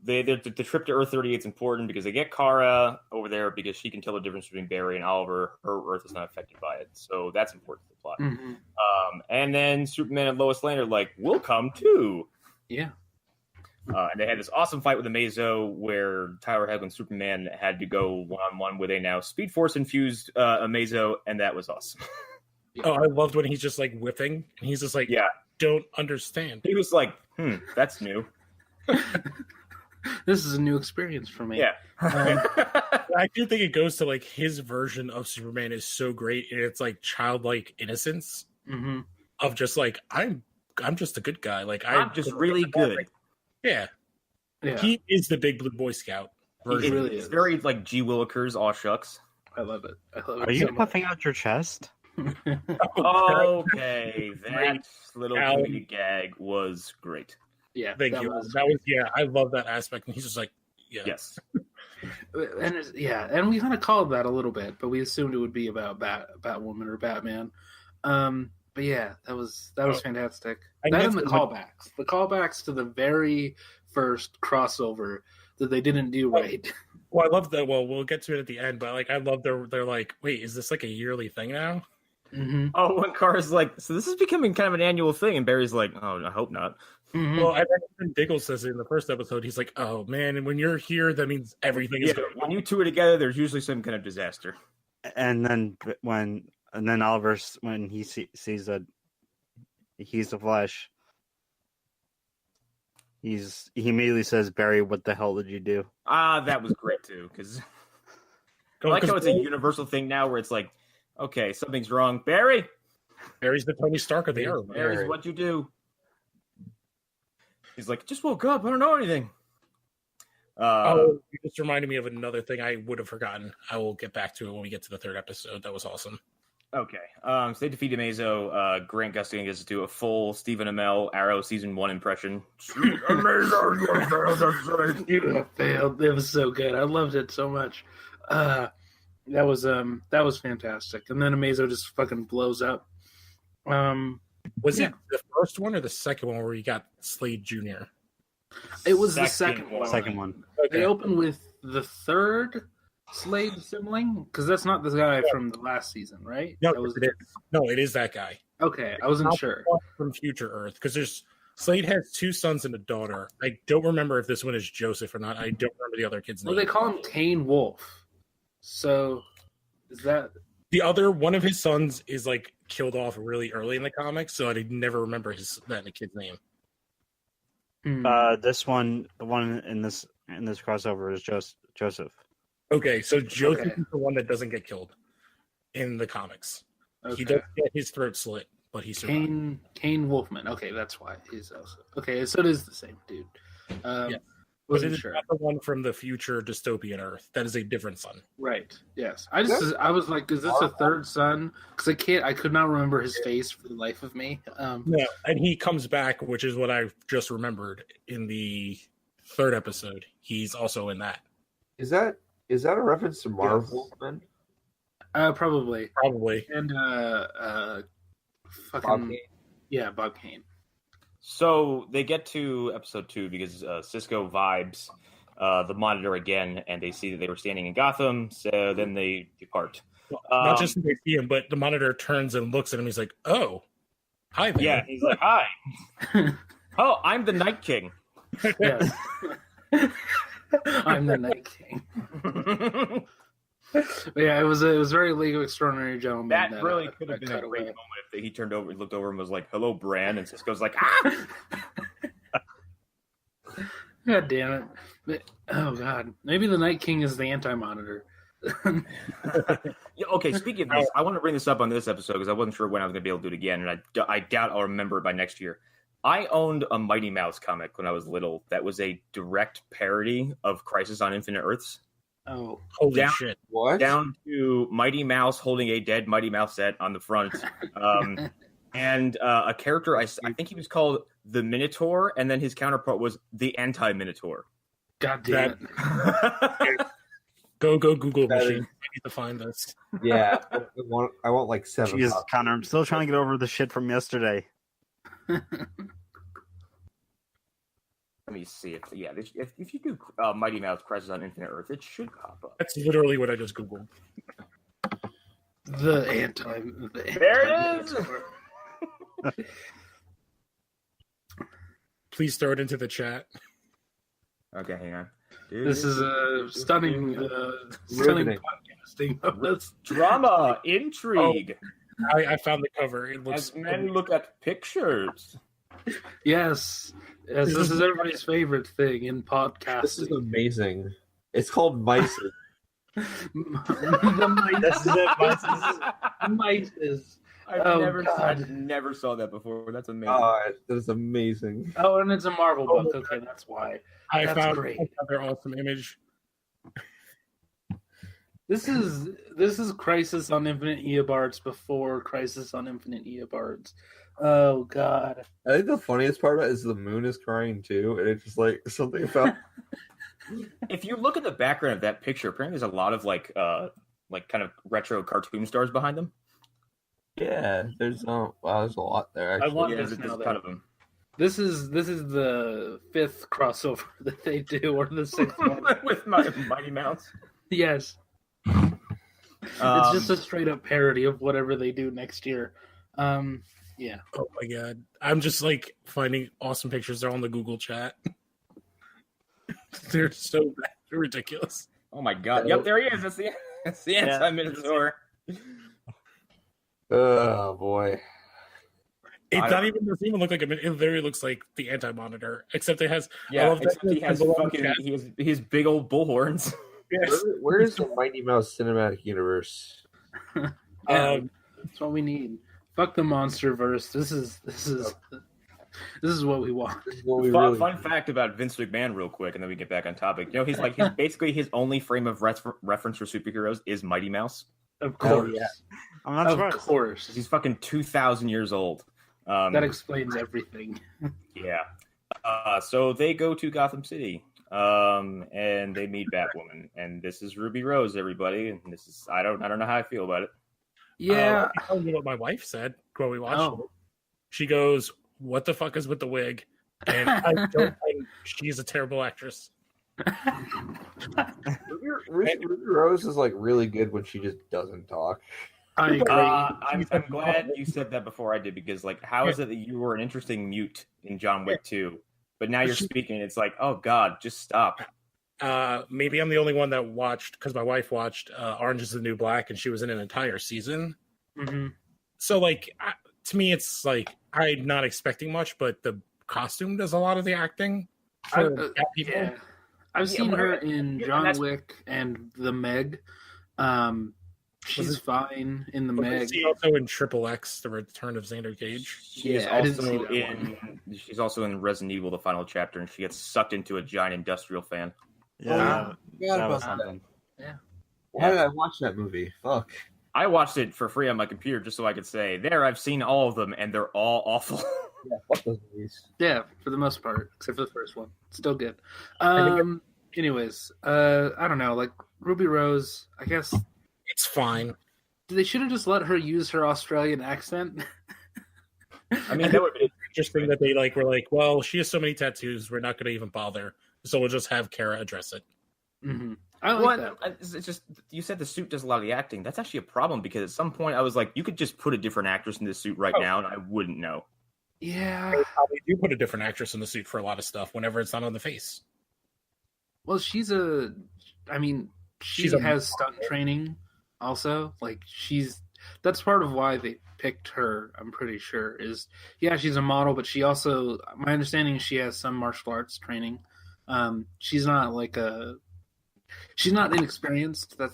The trip to Earth 38 is important because they get Kara over there because she can tell the difference between Barry and Oliver. Her Earth is not affected by it, so that's important to the plot. Mm-hmm. And then Superman and Lois Lane are like, "We'll come too." Yeah. And they had this awesome fight with Amazo where Tyler Hoechlin and Superman had to go 1-on-1 with a now Speed Force infused Amazo, and that was awesome. Oh, I loved when he's just like whipping, and he's just like, Yeah. don't understand. He was like, that's new. This is a new experience for me. Yeah. I do think it goes to like his version of Superman is so great, and it's like childlike innocence of just like I'm just a good guy. Like I'm just really good. Yeah. He is the big blue Boy Scout version. really It's is. very like G. Willikers, aw shucks. I love it. Are you puffing out your chest? Okay, that little Alan. comedic gag was great. Yeah, Thank you. That was I love that aspect. And he's just like, yeah. Yes. and we kind of called that a little bit, but we assumed it would be about Batwoman or Batman. But yeah, that was fantastic. And That and the that's- callbacks to the very first crossover that they didn't do right. Well, I love that. Well, we'll get to it at the end, but like, I love they're like, wait, is this like a yearly thing now? Mm-hmm. Oh, when Kara's like, so this is becoming kind of an annual thing, and Barry's like, oh, I hope not. Mm-hmm. Well, and then Diggle says it in the first episode. He's like, "Oh man, and when you're here, that means everything is Yeah, going when you two are together, there's usually some kind of disaster. And then Oliver, when he sees that he's the Flash, he immediately says, "Barry, what the hell did you do?" That was great too, because I like how it's a universal thing now, where it's like, okay, something's wrong, Barry. Barry's the Tony Stark of the Arrow. Barry's what'd you do? He's like, just woke up. I don't know anything. You just reminded me of another thing I would have forgotten. I will get back to it when we get to the third episode. That was awesome. Okay. So they defeat Amazo. Grant Gustin gets to do a full Stephen Amell Arrow season 1 impression. Amazo, You have failed. It was so good. I loved it so much. That was fantastic. And then Amazo just fucking blows up. Was it the first one or the second one where you got Slade Jr.? It was the second one. Second one. They opened with the third Slade sibling, because that's not the guy from the last season, right? No, That was it is that guy. okay. I wasn't sure. From Future Earth, because Slade has 2 sons and a daughter. I don't remember if this one is Joseph or not. I don't remember the other kid's Well, name. they call him Kane Wolf. So is that The other one of his sons is like killed off really early in the comics, so I never remember the kid's name. This one, the one in this crossover is Joseph. Okay, so Joseph is the one that doesn't get killed in the comics. okay. He does get his throat slit, but he survived. Kane Wolfman. Okay, that's why he's also okay. So it is the same dude. Yeah. But it Wasn't is sure. not the one from the future dystopian Earth. That is a different son. Right. Yes. I was like, is this a third son? Because I could not remember his face for the life of me. No, and he comes back, which is what I just remembered in the third episode. He's also in that. Is that a reference to Marvel? Then? Probably. And fucking Bob Kane. yeah, Bob Kane. So they get to episode 2 because Cisco vibes the Monitor again, and they see that they were standing in Gotham. So then they depart. Not just that they see him, but the Monitor turns and looks at him. He's like, "Oh, hi there." Yeah, he's like, "Hi. Oh, I'm the Night King." Yes. I'm the Night King. But yeah, it was very League of Extraordinary Gentlemen. That really could have been a great moment if he turned over, looked over, and was like, "Hello, Bran," and Cisco's like, "Ah." God damn it! Oh god, maybe the Night King is the Anti-Monitor. Yeah, okay, speaking of this, I want to bring this up on this episode because I wasn't sure when I was going to be able to do it again, and I doubt I'll remember it by next year. I owned a Mighty Mouse comic when I was little that was a direct parody of Crisis on Infinite Earths. Oh, Holy shit! What? Down to Mighty Mouse holding a dead Mighty Mouse set on the front. And a character, I think he was called the Minotaur, and then his counterpart was the Anti-Minotaur. God damn it! Go Google That machine. is- I need to find this. Yeah, I want like 7. Jeez, copies. Connor, I'm still trying to get over the shit from yesterday. Let me see if you do Mighty Mouse Crisis on Infinite Earth, it should pop up. That's literally what I just googled. The anti. There it is. Please throw it into the chat. Okay, hang on. This is a stunning Riveting. podcasting of this. Drama, intrigue. I found the cover. It looks. As men look at pictures. Yes, this is everybody's favorite thing in podcasting. This is amazing. It's called Mice. The mice. I never saw that before. That's amazing. That is amazing. Oh, and it's a Marvel book. Okay, that's why. I That's found great. another awesome image. This is Crisis on Infinite Eobards before Crisis on Infinite Eobards. Oh God. I think the funniest part about it is the moon is crying too, and it's just like something about. If you look at the background of that picture, apparently there's a lot of like kind of retro cartoon stars behind them. Yeah, there's wow, there's a lot there. I Actually. want Yeah, this there's now. a ton of them. This is the 5th crossover that they do, or the 6th one. With Mighty Mouse. Yes. It's just a straight up parody of whatever they do next year. Yeah. Oh my god! I'm just like finding awesome pictures. They're on the Google chat. They're so bad. They're ridiculous. Oh my god! Yep, there he is. That's the Anti-Minotaur. Oh boy. It doesn't even look like it literally looks like the Anti-Monitor, except it has. Yeah, I love that except he has symbol on the fucking chat. he has big old bullhorns. Yes. Where is the Mighty Mouse cinematic universe? That's what we need. Fuck the monster verse. This is what we want. This is what we Fun, really fun fact about Vince McMahon, real quick, and then we get back on topic. You know, he's basically his only frame of reference for superheroes is Mighty Mouse. Of course. yeah. I'm not Of surprised. course. He's fucking 2,000 years old. That explains everything. Yeah. So they go to Gotham City, and they meet Batwoman, and this is Ruby Rose, everybody, and this is I don't know how I feel about it. Yeah. I'll tell you what my wife said when we watched Oh. it. She goes, "What the fuck is with the wig?" And I don't think she's a terrible actress. Ruby Rose is like really good when she just doesn't talk. I agree. I'm glad you said that before I did, because like, how is it that you were an interesting mute in John Wick 2, but now you're speaking? It's like, oh god, just stop. Maybe I'm the only one that watched, because my wife watched Orange is the New Black, and she was in an entire season. Mm-hmm. So, like, to me, it's like I'm not expecting much, but the costume does a lot of the acting for people. Yeah. I've seen well, her in yeah, John that's- Wick and The Meg. She's fine in The But Meg. is she also in Triple X, The Return of Xander Cage? She is Yeah, I didn't see also that one. she's also in Resident Evil, the final chapter, and she gets sucked into a giant industrial fan. Yeah, Yeah, that was about something. Why did I watch that movie? Fuck. I watched it for free on my computer just so I could say, there, I've seen all of them, and they're all awful. Yeah, fuck those movies. Yeah, for the most part, except for the first one. Still good. Anyways, I don't know. Like Ruby Rose, I guess It's fine. They should have just let her use her Australian accent. I mean, that would be Interesting that they were like, well, she has so many tattoos, we're not going to even bother, so we'll just have Kara address it. Mm-hmm. I like that. It's just, you said the suit does a lot of the acting. That's actually a problem because at some point I was like, you could just put a different actress in this suit right now and I wouldn't know. Yeah. They probably do put a different actress in the suit for a lot of stuff whenever it's not on the face. Well, she has stunt training also. That's part of why they picked her, I'm pretty sure, she's a model, but she also, my understanding is she has some martial arts training. She's not she's not inexperienced. I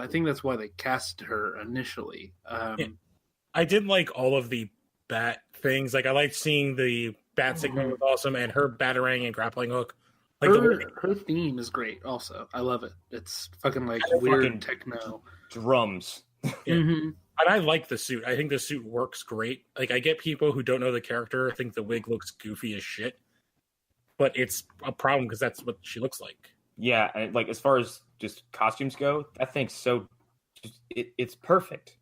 think that's why they cast her initially. I did like all of the bat things. Like, I liked seeing the bat signal was awesome, and her batarang and grappling hook. Like, her theme is great also. I love it. It's fucking weird fucking techno. Drums. Mm-hmm. And I like the suit. I think the suit works great. Like, I get people who don't know the character think the wig looks goofy as shit, but it's a problem because that's what she looks like. Yeah, and as far as just costumes go, I think so. It's perfect.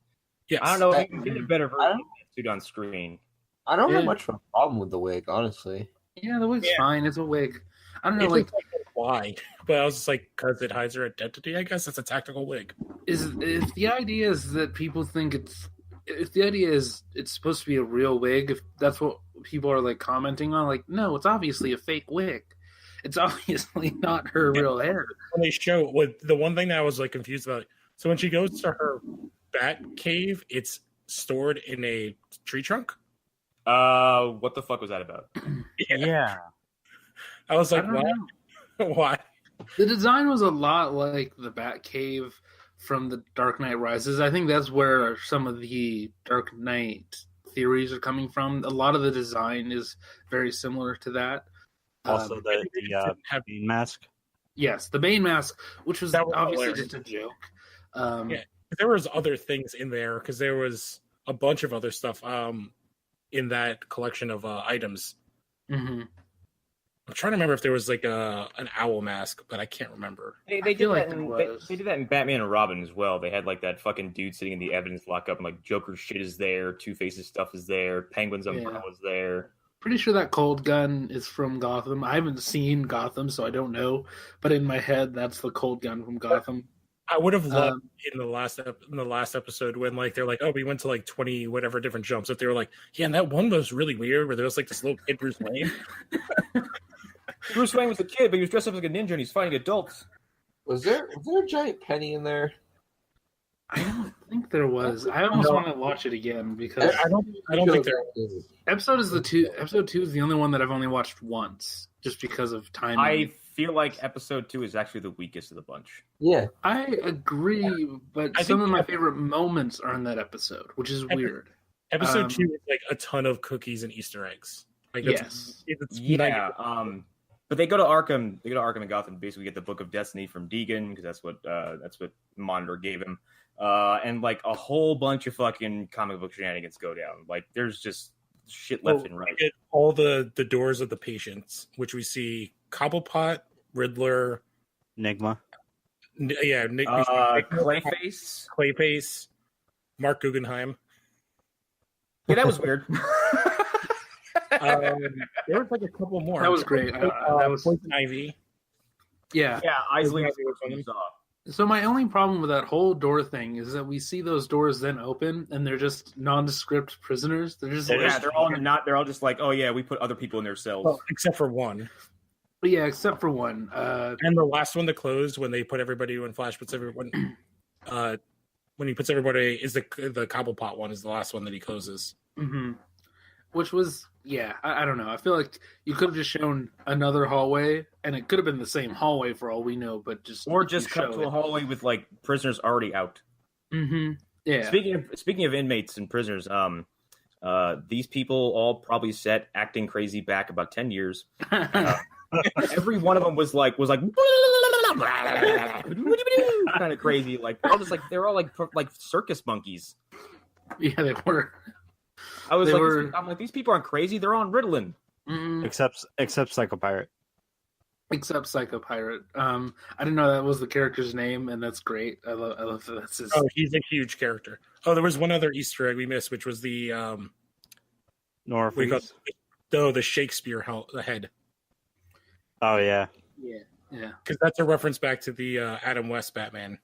Yes. I don't know if you can get a better version of that suit on screen. I don't have much of a problem with the wig, honestly. Yeah, the wig's fine. It's a wig. I don't know, why? But I was just like, because it hides her identity. I guess it's a tactical wig. If the idea is that people think it's supposed to be a real wig, if that's what people are commenting on, no, it's obviously a fake wig. It's obviously not her real hair. When they show the one thing that I was confused about. So when she goes to her bat cave, it's stored in a tree trunk. What the fuck was that about? Yeah. I was like, why? Why? The design was a lot like the Bat Cave from The Dark Knight Rises. I think that's where some of the Dark Knight theories are coming from. A lot of the design is very similar to that. Also, the Bane mask. Yes, the Bane mask, which was obviously hilarious. just a joke. There was other things in there because there was a bunch of other stuff in that collection of items. Mm-hmm. I'm trying to remember if there was an owl mask, but I can't remember. They did that in Batman and Robin as well. They had that fucking dude sitting in the evidence lockup, and Joker's shit is there, Two-Face's stuff is there, Penguin's umbrella is there. Pretty sure that cold gun is from Gotham. I haven't seen Gotham, so I don't know. But in my head, that's the cold gun from Gotham. I would have loved in the last episode when they're like, oh, we went to 20 whatever different jumps. If they were like, yeah, and that one was really weird where there was this little kid Bruce Wayne. Bruce Wayne was a kid, but he was dressed up like a ninja and he's fighting adults. Was there a giant penny in there? I don't think there was. I almost want to watch it again because I don't think there was. Episode 2 is the only one that I've only watched once, just because of timing. I feel like episode 2 is actually the weakest of the bunch. Yeah, I agree, but some of my favorite moments are in that episode, which is weird. Episode 2 is a ton of cookies and Easter eggs. Yes. But they go to Arkham. They go to Arkham and Gotham. Basically, get the Book of Destiny from Deegan because that's what Monitor gave him. And a whole bunch of fucking comic book shenanigans go down. There's just shit left and right. Get all the doors of the patients, which we see Cobblepot, Riddler, Enigma. Clayface, Mark Guggenheim. Yeah, that was weird. There was a couple more. That was great. That was Poison Ivy. Yeah. Yeah, Isley was off. So my only problem with that whole door thing is that we see those doors then open and they're just nondescript prisoners. They're just they're all just oh yeah, we put other people in their cells. Well, except for one. But yeah, except for one. And the last one that closed when they put everybody when Flash puts everyone when he puts everybody is the Cobblepot one is the last one that he closes. Mm-hmm. Which was I don't know. I feel like you could have just shown another hallway, and it could have been the same hallway for all we know, but just cut to a hallway with prisoners already out. Mm-hmm. Yeah. Speaking of inmates and prisoners, these people all probably set acting crazy back about 10 years. Every one of them was like kind of crazy, they're all like circus monkeys. Yeah, they were. I'm like, these people aren't crazy. They're on Ritalin. Mm-hmm. Except Psycho Pirate. except Psycho Pirate. I didn't know that was the character's name, and that's great. I love that that's his. Oh, he's a huge character. Oh, there was one other Easter egg we missed, which was the Nora Freeze. the Shakespeare head. Oh yeah. Yeah. Because that's a reference back to the Adam West Batman.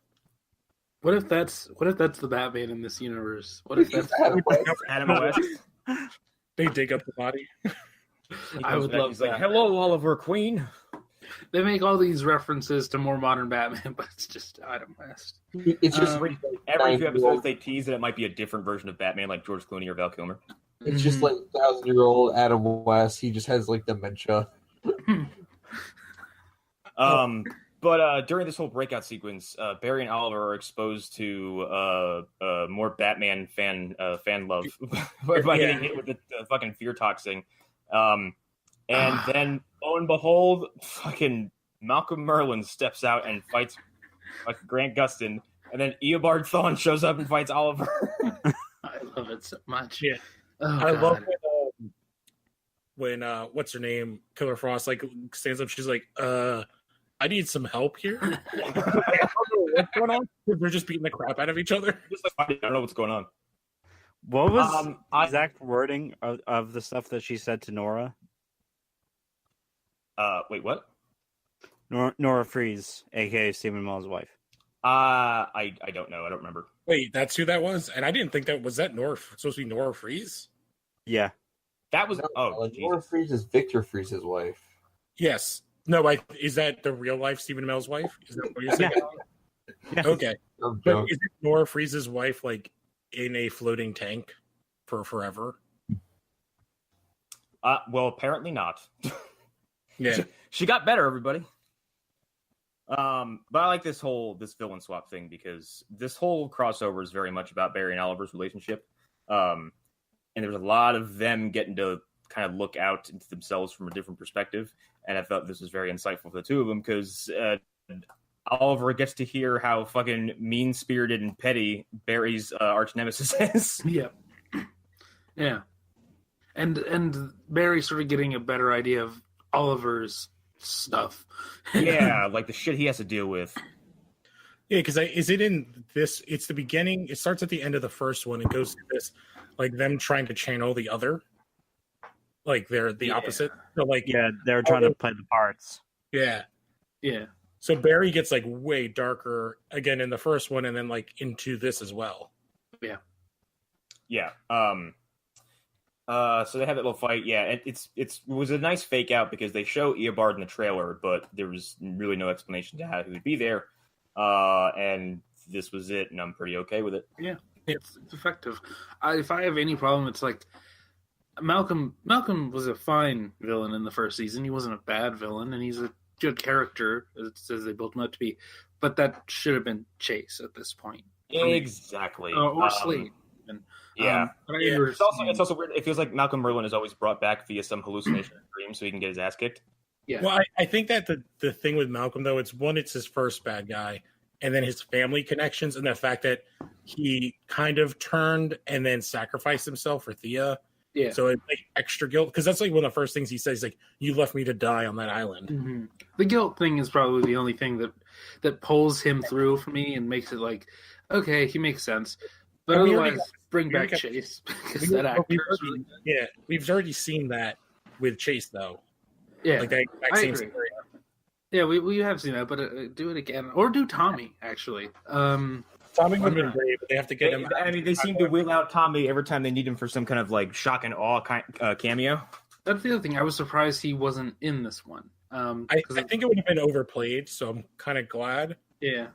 What if that's the Batman in this universe? What if that's Adam West. They dig up the body. I would love He's that. like, "Hello, Oliver Queen." They make all these references to more modern Batman, but it's just Adam West. It's just Every few episodes, they tease that it might be a different version of Batman, like George Clooney or Val Kilmer. it's just like 1,000-year-old Adam West. He just has like dementia. But during this whole breakout sequence, Barry and Oliver are exposed to more Batman fan love by getting hit with the fucking fear toxin. And then, lo and behold, fucking Malcolm Merlin steps out and fights like Grant Gustin, and then Eobard Thawne shows up and fights Oliver. I love it so much. Yeah. Oh, I God. love when what's her name, Killer Frost, like stands up. She's like, I need some help here. I don't know what's going on. They're just beating the crap out of each other. Just like, I don't know what's going on. What was the exact wording of the stuff that she said to Nora? Wait, what? Nora Freeze, aka Stephen Amell's wife. I don't know. I don't remember. Wait, that's who that was? And I didn't think that was supposed to be Nora Freeze? Yeah. That was Nora Jesus. Freeze is Victor Freeze's wife. Yes. No, is that the real life Stephen Amell's wife? Is that what you're saying? Yeah. Okay. No But joke. is it Nora Freeze's wife like in a floating tank for forever? Well, apparently not. Yeah. She got better, everybody. But I like this villain swap thing because this whole crossover is very much about Barry and Oliver's relationship. And there's a lot of them getting to kind of look out into themselves from a different perspective. And I thought this was very insightful for the two of them because Oliver gets to hear how fucking mean-spirited and petty Barry's arch nemesis is. Yeah. Yeah. And Barry sort of getting a better idea of Oliver's stuff. Yeah, like the shit he has to deal with. Yeah, because is it in this? It's the beginning. It starts at the end of the first one and goes to this, like them trying to channel the other. Like they're the opposite. So like Yeah, they're trying to play the parts. yeah. Yeah. So Barry gets like way darker again in the first one, and then like into this as well. Yeah. So they have that little fight. Yeah, it was a nice fake out because they show Eobard in the trailer, but there was really no explanation to how he would be there. And this was it, and I'm pretty okay with it. Yeah. It's effective. If I have any problem, it's like Malcolm was a fine villain in the first season. He wasn't a bad villain, and he's a good character as they built him up to be. But that should have been Chase at this point. Exactly. Or Slade. And, Yeah. It's It's also weird. It feels like Malcolm Merlin is always brought back via some hallucination or dream so he can get his ass kicked. Yeah. Well, I think that the thing with Malcolm though, it's his first bad guy, and then his family connections, and the fact that he kind of turned and then sacrificed himself for Thea. Yeah. So it's like extra guilt because that's like one of the first things he says, like, "You left me to die on that island." Mm-hmm. The guilt thing is probably the only thing that pulls him through for me and makes it like, okay, he makes sense. But otherwise, bring back Chase because that actor is really good. Yeah, we've already seen that with Chase though. Yeah, Like that exact I same agree. scenario. Yeah, we have seen that, but do it again or do Tommy actually. Tommy would have been great, but they have to get him. I mean, they seem to wheel out Tommy every time they need him for some kind of like shock and awe cameo. That's the other thing. I was surprised he wasn't in this one. I think it would have been overplayed, so I'm kind of glad. Yeah.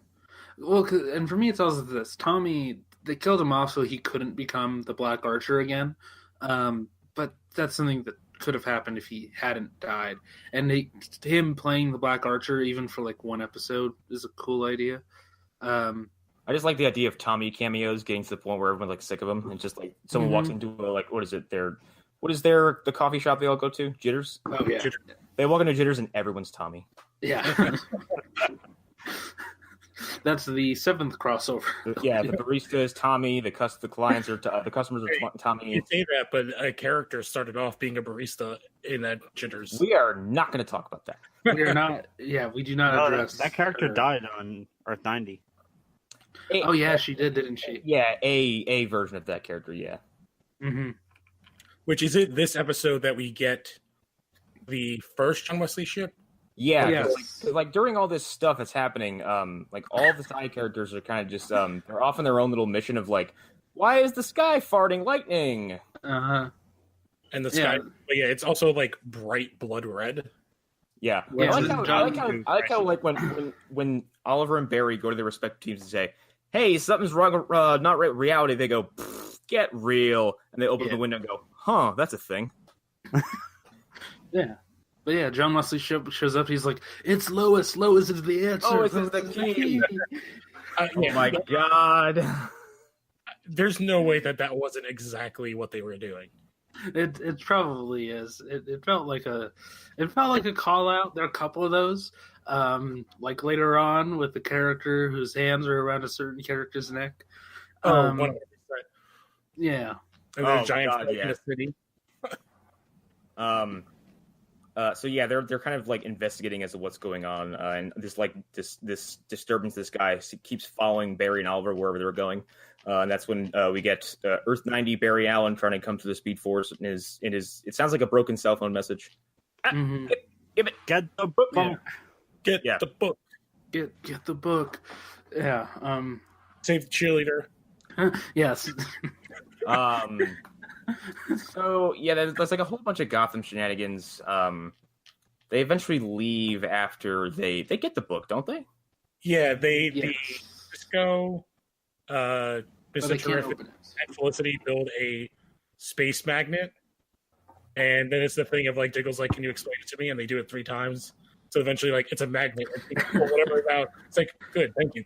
Well, and for me, it's also this. Tommy, they killed him off so he couldn't become the Black Archer again. But that's something that could have happened if he hadn't died. And him playing the Black Archer, even for like one episode, is a cool idea. I just like the idea of Tommy cameos getting to the point where everyone's like sick of him, and just like someone walks into the coffee shop they all go to? Jitters. Oh yeah, They walk into Jitters and everyone's Tommy. yeah. That's the 7th crossover. Yeah, the barista is Tommy. The clients are the customers are Tommy. You say that, but a character started off being a barista in that Jitters. We are not going to talk about that. We are not. Yeah, we do not No, address that character her. died on Earth 90. Oh yeah, she did, didn't she? Yeah, a version of that character. Yeah. Mm-hmm. Which is it? This episode that we get the first John Wesley ship. Yeah, Yes. 'cause, like during all this stuff that's happening, like all the side characters are kind of just they're off on their own little mission of like, why is the sky farting lightning? Uh-huh. And the sky, but yeah, it's also like bright blood red. Yeah, Yeah, I like so how like when Oliver and Barry go to their respective teams and say, "Hey, something's wrong, not right with reality," they go, "Get real," and they open the window and go, "Huh, that's a thing." Yeah. But yeah, John Wesley shows up. He's like, "It's Lois. Lois is the answer. Lois is the key." Yeah, Oh my god! there's no way that wasn't exactly what they were doing. It probably is. It felt like a call out. There are a couple of those. Like later on with the character whose hands are around a certain character's neck. 100%. Yeah. And there's Oh, giant God, fight yeah. in the city. So yeah, they're kind of like investigating as to what's going on, and this disturbance. This guy keeps following Barry and Oliver wherever they're going, and that's when we get Earth 90 Barry Allen trying to come to the Speed Force in his. It sounds like a broken cell phone message. Mhm. Get the book. Yeah. Get Yeah. the book. Get the book. Yeah. Save the cheerleader. Yes. So yeah, there's like a whole bunch of Gotham shenanigans. They eventually leave after they get the book, don't they? Yeah, Yes. Cisco, But Mr. they can't Terrific, open it. and Felicity build a space magnet, and then it's the thing of like Diggle's like, "Can you explain it to me?" And they do it 3 times. So eventually, like, it's a magnet, or whatever about. It's like, good, thank you.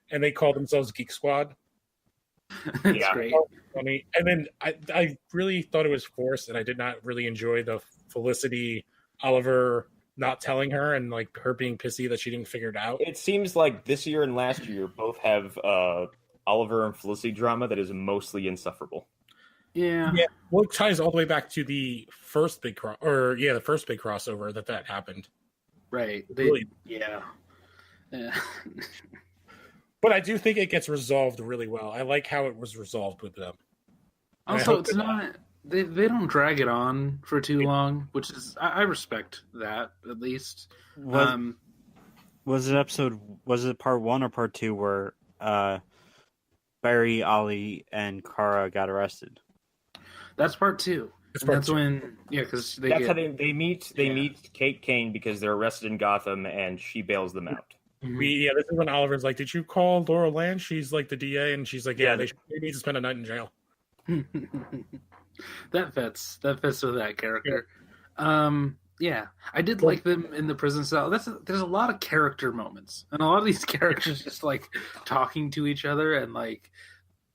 And they call themselves Geek Squad. It's Yeah. great. Funny. And then I really thought it was forced, and I did not really enjoy the Felicity Oliver not telling her and like her being pissy that she didn't figure it out. It seems like this year and last year both have Oliver and Felicity drama that is mostly insufferable. Yeah. Yeah, well, it ties all the way back to the first big crossover that happened. Right. Really? Yeah. Yeah. But I do think it gets resolved really well. I like how it was resolved with them. And I Also, hope it's that- not. They don't drag it on for too long, which is I respect that at least. Was it part 1 or part 2 where Barry, Ollie, and Kara got arrested? That's part 2. It's And part that's 2. when because That's how they meet. They Yeah. meet Kate Kane because they're arrested in Gotham, and she bails them out. Mhm. This is when Oliver's like, "Did you call Laura Land? She's like the DA," and she's like, "Yeah, they need to spend a night in jail." that fits with that character. Yeah, I did like them in the prison cell. There's a lot of character moments, and a lot of these characters just like talking to each other and like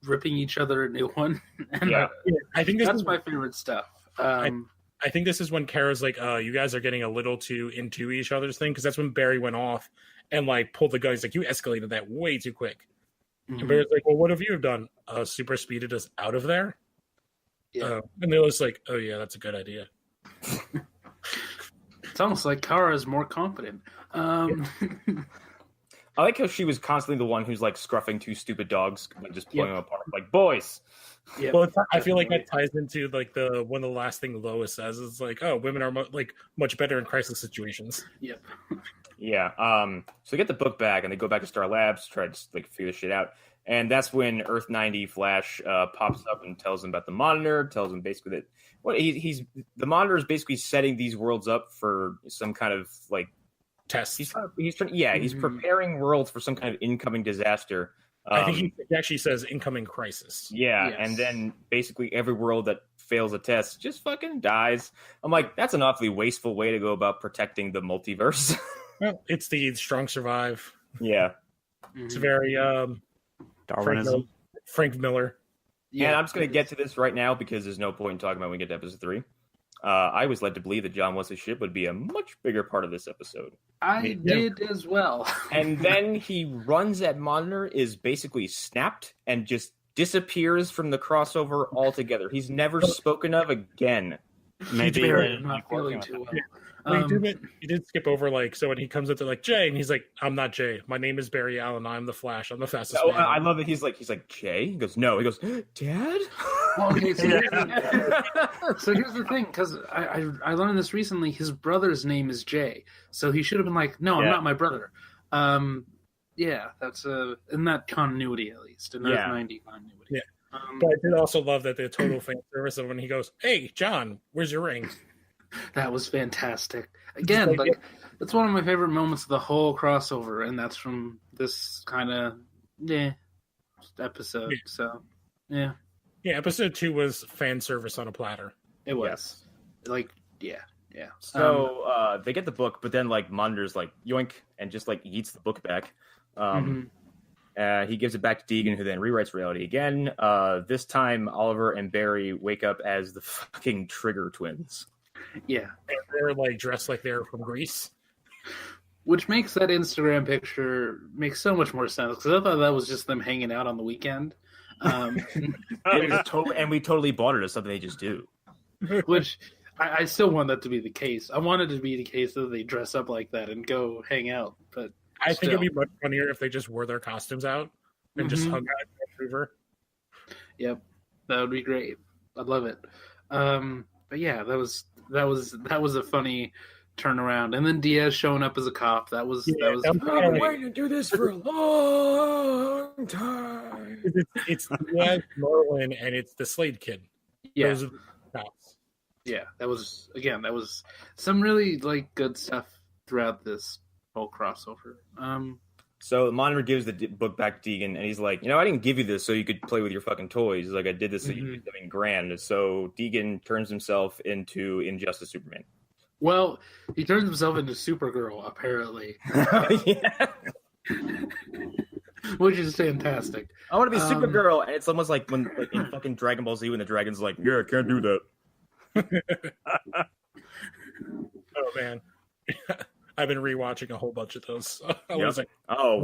ripping each other a new one. And Yeah. I think that's my favorite stuff. I think this is when Kara's like, "You guys are getting a little too into each other's thing," because that's when Barry went off and like pulled the gun. He's like, "You escalated that way too quick." Mhm. And Barry's like, "Well, what have you done? Super speeded us out of there?" Yeah. And they're just like, "Oh yeah, that's a good idea." It's almost like Kara is more confident. I like how she was constantly the one who's like scruffing 2 stupid dogs, like just pulling Yep. them apart, like boys. Yeah, Well, I feel like that ties into like one of the last thing Lois says is like, "Oh, women are much better in crisis situations." Yep. Yeah. So they get the book back and they go back to Star Labs to try to like figure this shit out. And that's when Earth 90 Flash pops up and tells them about the monitor. Tells them basically that the monitor is basically setting these worlds up for some kind of like Tests. he's trying. Mm-hmm. He's preparing worlds for some kind of incoming disaster. I think he actually says incoming crisis. Yeah, Yes. and then basically every world that fails a test just fucking dies. I'm like, that's an awfully wasteful way to go about protecting the multiverse. Well, it's the strong survive. Yeah. It's Mhm. very Darwinism. Frank Miller. And I'm just going to get to this right now because there's no point in talking about when we get to episode 3. I was led to believe that John Wesley Shipp would be a much bigger part of this episode. I did as well. And then he runs at Monitor, is basically snapped, and just disappears from the crossover altogether. He's never spoken of again. Maybe I'm not feeling too well. Well, he did skip over, like, so when he comes up to, like, Jay, and he's like, I'm not Jay. My name is Barry Allen. I'm the Flash. I'm the fastest man. I love it. He's like, Jay? He goes, no. He goes, Dad? Well, okay, so here's the thing, because I learned this recently. His brother's name is Jay, so he should have been like, no, I'm not my brother. Yeah, that's in that continuity, at least, in Earth 90 continuity. Yeah. But I did also love that the total fan service of when he goes, hey, John, where's your ring? That was fantastic. Again, like that's one of my favorite moments of the whole crossover, and that's from this kind of episode. Yeah. So, yeah. Yeah, episode 2 was fan service on a platter. It was. Like, yeah. So they get the book, but then like Monitor's like yoink and just like eats the book back. He gives it back to Deegan, who then rewrites reality again. This time, Oliver and Barry wake up as the fucking Trigger twins. Yeah. And they're like dressed like they're from Greece. Which makes that Instagram picture make so much more sense, because I thought that was just them hanging out on the weekend. We totally bought it as something they just do. Which I still want that to be the case. I want it to be the case that they dress up like that and go hang out. But I think it'd be much funnier if they just wore their costumes out and just hung out in Vancouver. Yep, that would be great. I'd love it. But yeah, that was a funny turnaround. And then Diaz showing up as a cop. That was. I've been waiting to do this for a long time. It's Diaz, Merlin, and it's the Slade kid. Yeah. Those are the cops. Yeah, that was some really like good stuff throughout this whole crossover. So Monitor gives the book back to Deegan, and he's like, I didn't give you this so you could play with your fucking toys. He's like, I did this so you could do something grand. So Deegan turns himself into Injustice Superman. Well, he turns himself into Supergirl, apparently. Yeah. Which is fantastic. I want to be Supergirl, and it's almost like when in fucking Dragon Ball Z when the dragon's like, yeah, I can't do that. Oh, man. I've been rewatching a whole bunch of those. I was like,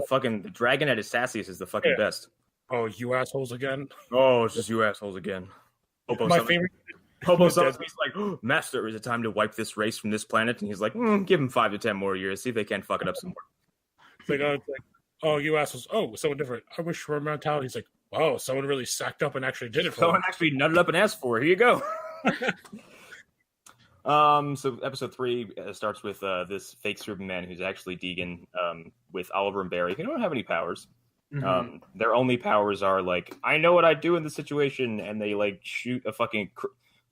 fucking the dragon at his sassiest is the fucking best. Oh, you assholes again? Oh, it's just you assholes again. My favorite. Hobo summons me. He's like, Master, is it time to wipe this race from this planet? And he's like, give him 5 to 10 more years. See if they can't fuck it up some more. It's like, oh, you assholes. Oh, someone different. I wish for mentality. He's like, wow, someone really sacked up and actually did it for Someone actually nutted up and asked for it. Here you go. So episode 3 starts with this fake Superman who's actually Deegan, with Oliver and Barry, who don't have any powers. Their only powers are like, I know what I'd do in this situation, and they like shoot a fucking.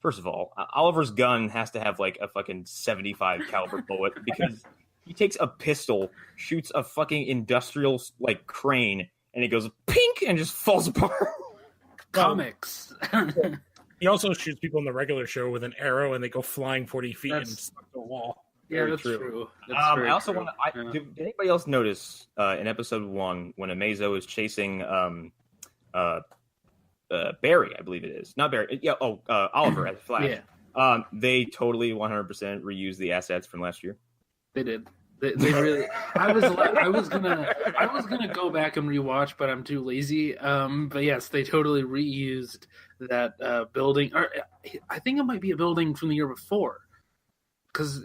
First of all, Oliver's gun has to have like a fucking 75 caliber bullet because he takes a pistol, shoots a fucking industrial like crane, and it goes pink and just falls apart. Comics. He also shoots people in the regular show with an arrow, and they go flying 40 feet and stuck to the wall. Yeah, that's true. I also want to. Did anybody else notice in episode 1 when Amazo is chasing Barry? I believe it is not Barry. Yeah. Oliver as Flash. Yeah. They totally 100% reused the assets from last year. They did. They really. I was gonna go back and rewatch, but I'm too lazy. But yes, they totally reused that building. Or I think it might be a building from the year before. Because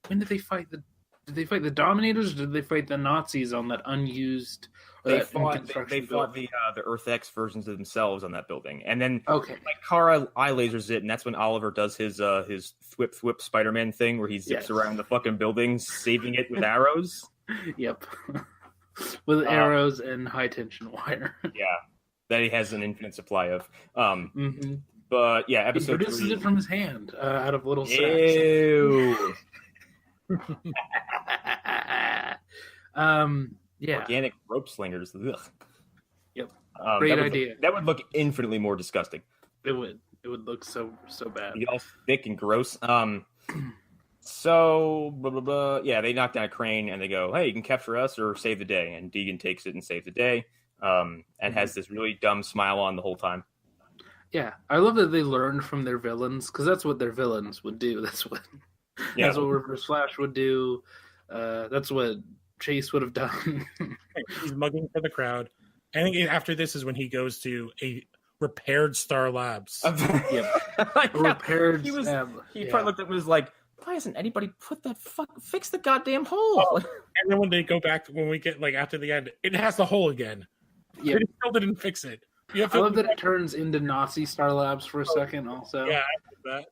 when did they fight the? Did they fight the Dominators? Or did they fight the Nazis on that unused? They fought the Earth X versions of themselves on that building, and then like Kara eye lasers it, and that's when Oliver does his thwip Spider-Man thing where he zips around the fucking building, saving it with arrows. Yep, with arrows and high tension wire. Yeah, that he has an infinite supply of. But yeah, episode 3. He produces it from his hand out of little sacks. Ew. Yeah. Organic rope slingers. Ugh. Yep. Great that idea. That would look infinitely more disgusting. It would. It would look so bad. Be all thick and gross. So blah blah blah. Yeah, they knock down a crane and they go, "Hey, you can capture us or save the day." And Deegan takes it and saves the day. And has this really dumb smile on the whole time. Yeah, I love that they learned from their villains because that's what their villains would do. That's what Reverse Flash would do. That's what Chase would have done. He's mugging for the crowd. I think after this is when he goes to a repaired Star Labs. Repaired. He probably looked at him and was like, "Why hasn't anybody fix the goddamn hole?" Oh, and then when they go back, when we get after the end, it has the hole again. Yeah, it still didn't fix it. I love that it turns into Nazi Star Labs for a second. Also, yeah, I love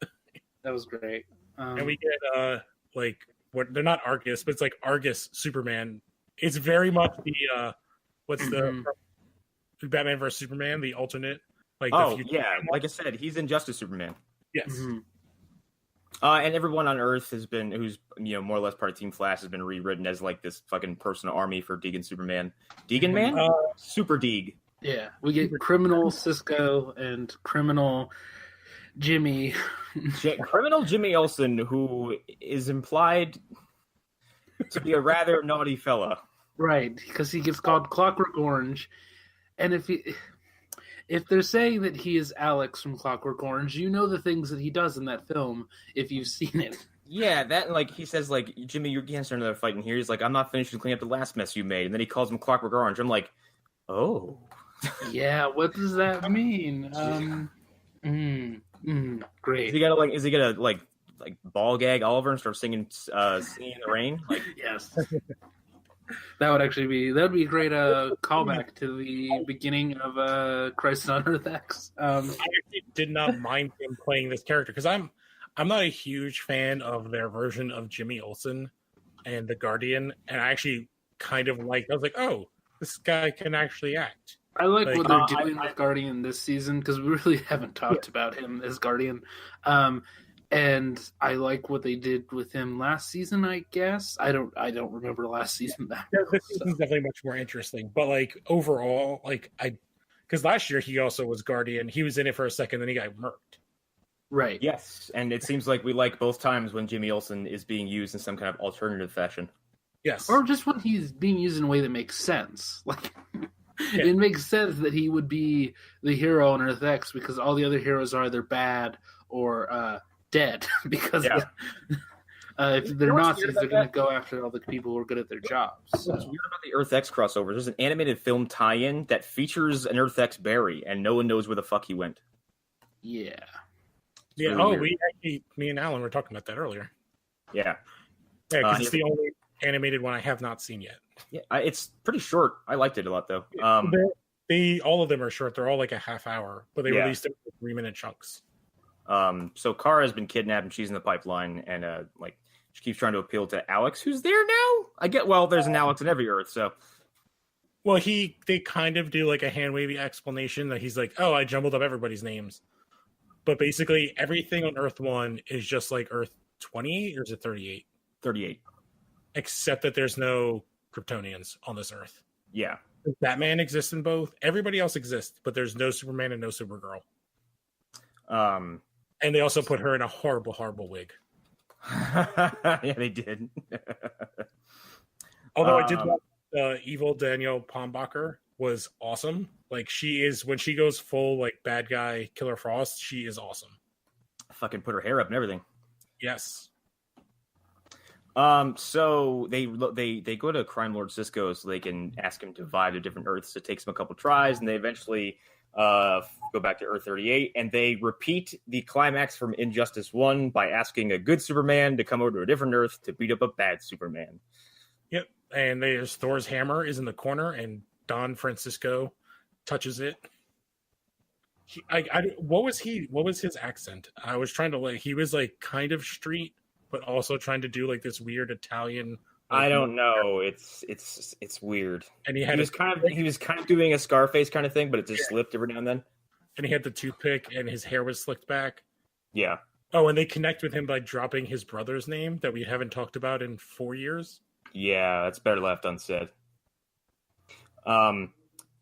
that was great. And we get what they're not Argus, but it's like Argus Superman. It's very much the the Batman vs Superman, the alternate. The future. Like I said, he's Injustice Superman. Yes. Mm-hmm. And everyone on Earth who's more or less part of Team Flash has been rewritten as this fucking personal army for Deegan Superman. Deegan Man? Super Deeg. Yeah, we get criminal Cisco and criminal Jimmy. Criminal Jimmy Olsen, who is implied to be a rather naughty fella. Right, because he gets called Clockwork Orange. And if they're saying that he is Alex from Clockwork Orange, you know the things that he does in that film if you've seen it. Yeah, that he says Jimmy, you can't start another fight in here. He's like, I'm not finished with cleaning up the last mess you made, and then he calls him Clockwork Orange. I'm like, oh. Yeah, what does that mean? Great. Is he gonna ball gag Oliver and start singing "Singing in the Rain"? Yes. That would be a great callback to the beginning of Crisis on Earth X. I actually did not mind him playing this character because I'm not a huge fan of their version of Jimmy Olsen and the Guardian, and I actually kind of I was like, oh, this guy can actually act. I like what they're doing with Guardian this season because we really haven't talked about him as Guardian. And I like what they did with him last season, I guess. I don't remember last season that well. This season's definitely much more interesting. But overall, because last year he also was Guardian. He was in it for a second, then he got murked. Right. Yes, and it seems like we like both times when Jimmy Olsen is being used in some kind of alternative fashion. Yes. Or just when he's being used in a way that makes sense. It makes sense that he would be the hero on Earth X because all the other heroes are either bad or dead. Because if they're Nazis, they're going to go after all the people who are good at their jobs. So. What's weird about the Earth X crossover? There's an animated film tie-in that features an Earth X Barry, and no one knows where the fuck he went. Yeah. Yeah. Really me and Alan were talking about that earlier. Yeah. Yeah, because it's the only animated one I have not seen yet. Yeah, it's pretty short. I liked it a lot, though. All of them are short. They're all a half hour, but they released them in 3-minute chunks. So Kara has been kidnapped and she's in the pipeline, and she keeps trying to appeal to Alex, who's there now. There's an Alex in every Earth, so. Well, they kind of do a hand wavy explanation that he's like, oh, I jumbled up everybody's names, but basically everything on Earth 1 is just like Earth 28, or is it 38? 38. Except that there's no Kryptonians on this Earth. Yeah. Batman exists in both. Everybody else exists, but there's no Superman and no Supergirl. And they also put her in a horrible, horrible wig. Yeah, they did. Although I did love evil Danielle Palmbacher was awesome. She is, when she goes full bad guy Killer Frost, she is awesome. Fucking put her hair up and everything. Yes. So they go to Crime Lord Cisco so they can ask him to vibe to different Earths. It takes them a couple tries, and they eventually go back to Earth 38, and they repeat the climax from Injustice 1 by asking a good Superman to come over to a different Earth to beat up a bad Superman. Yep, and there's Thor's hammer is in the corner, and Don Francisco touches it. What was his accent? I was trying to he was kind of street, but also trying to do this weird Italian. I don't know. It's weird. And he was kind of doing a Scarface kind of thing, but it just slipped every now and then. And he had the toothpick, and his hair was slicked back. Yeah. Oh, and they connect with him by dropping his brother's name that we haven't talked about in 4 years. Yeah, that's better left unsaid. There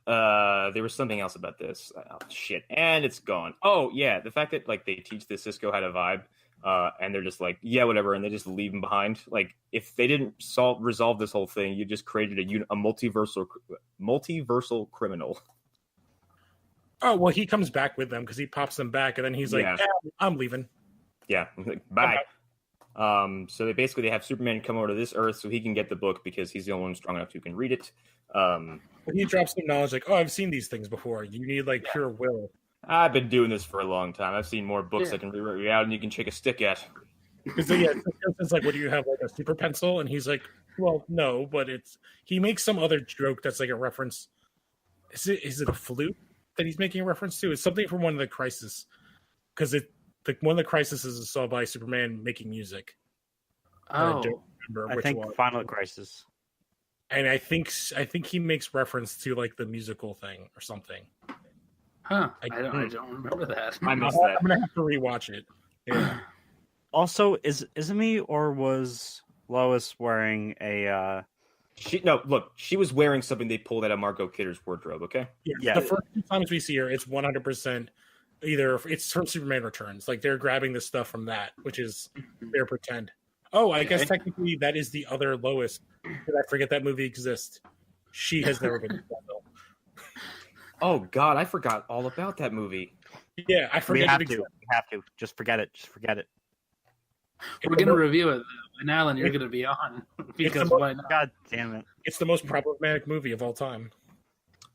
was something else about this. Oh, shit, and it's gone. Oh yeah, the fact that they teach the Cisco how to vibe. And they're just yeah, whatever, and they just leave him behind. If they didn't resolve this whole thing, you just created a multiversal criminal. Oh, well, he comes back with them because he pops them back, and then he's like, Yeah. I'm leaving. Yeah, bye. So they have Superman come over to this Earth so he can get the book because he's the only one strong enough who can read it. But he drops some knowledge like, I've seen these things before. You need pure will. I've been doing this for a long time. I've seen more books that can rewrite reality than you can shake a stick at. Because it's like, what do you have, like a super pencil? And he's like, well, no, but he makes some other joke that's like a reference. Is it a flute that he's making a reference to? It's something from one of the Crisis, because one of the Crises is saw by Superman making music. Oh, I don't remember which I think one. Final Crisis. And I think he makes reference to like the musical thing or something. huh? I don't remember that. I missed that. I'm gonna have to rewatch it. Yeah. Also, is it me or was Lois wearing a? She was wearing something they pulled out of Margot Kidder's wardrobe. Okay. Yeah. The first two times we see her, it's 100% either it's from Superman Returns. Like they're grabbing the stuff from that, which is their pretend. Oh, I guess technically that is the other Lois. Did I forget that movie exists? She has never been. Oh God, I forgot all about that movie. Yeah, I We forget. have to. We have to. Just forget it. Just forget it. We're gonna review it, and Alan, you're gonna be on because why not? God damn it. It's the most problematic movie of all time.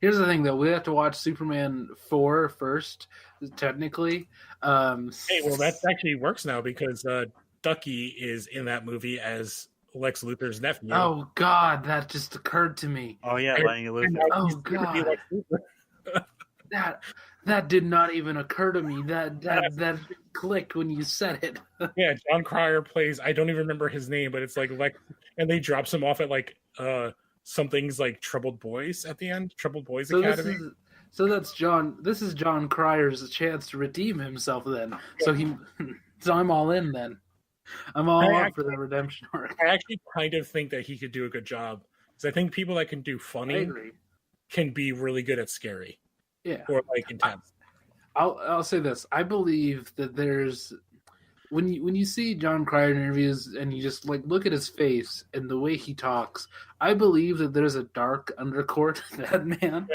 Here's the thing, though: we have to watch Superman 4 first, technically. Hey, well, that actually works now because Ducky is in that movie as Lex Luthor's nephew. Oh God, that just occurred to me. Oh yeah, letting you lose. Oh God, that did not even occur to me. That clicked when you said it. Yeah, John Cryer plays. I don't even remember his name, but it's like Lex, and they drops him off at like something's like Troubled Boys at the end. Troubled Boys Academy. That's John. This is John Cryer's chance to redeem himself. Then, so I'm all in. Then, I'm all up for the redemption arc. I actually kind of think that he could do a good job because I think people that can do I funny agree. can be really good at scary. Yeah, Or like intense. I'll say this. I believe that there's when you see John Cryer in interviews and you just like look at his face and the way he talks, I believe that there's a dark undercourt to that man.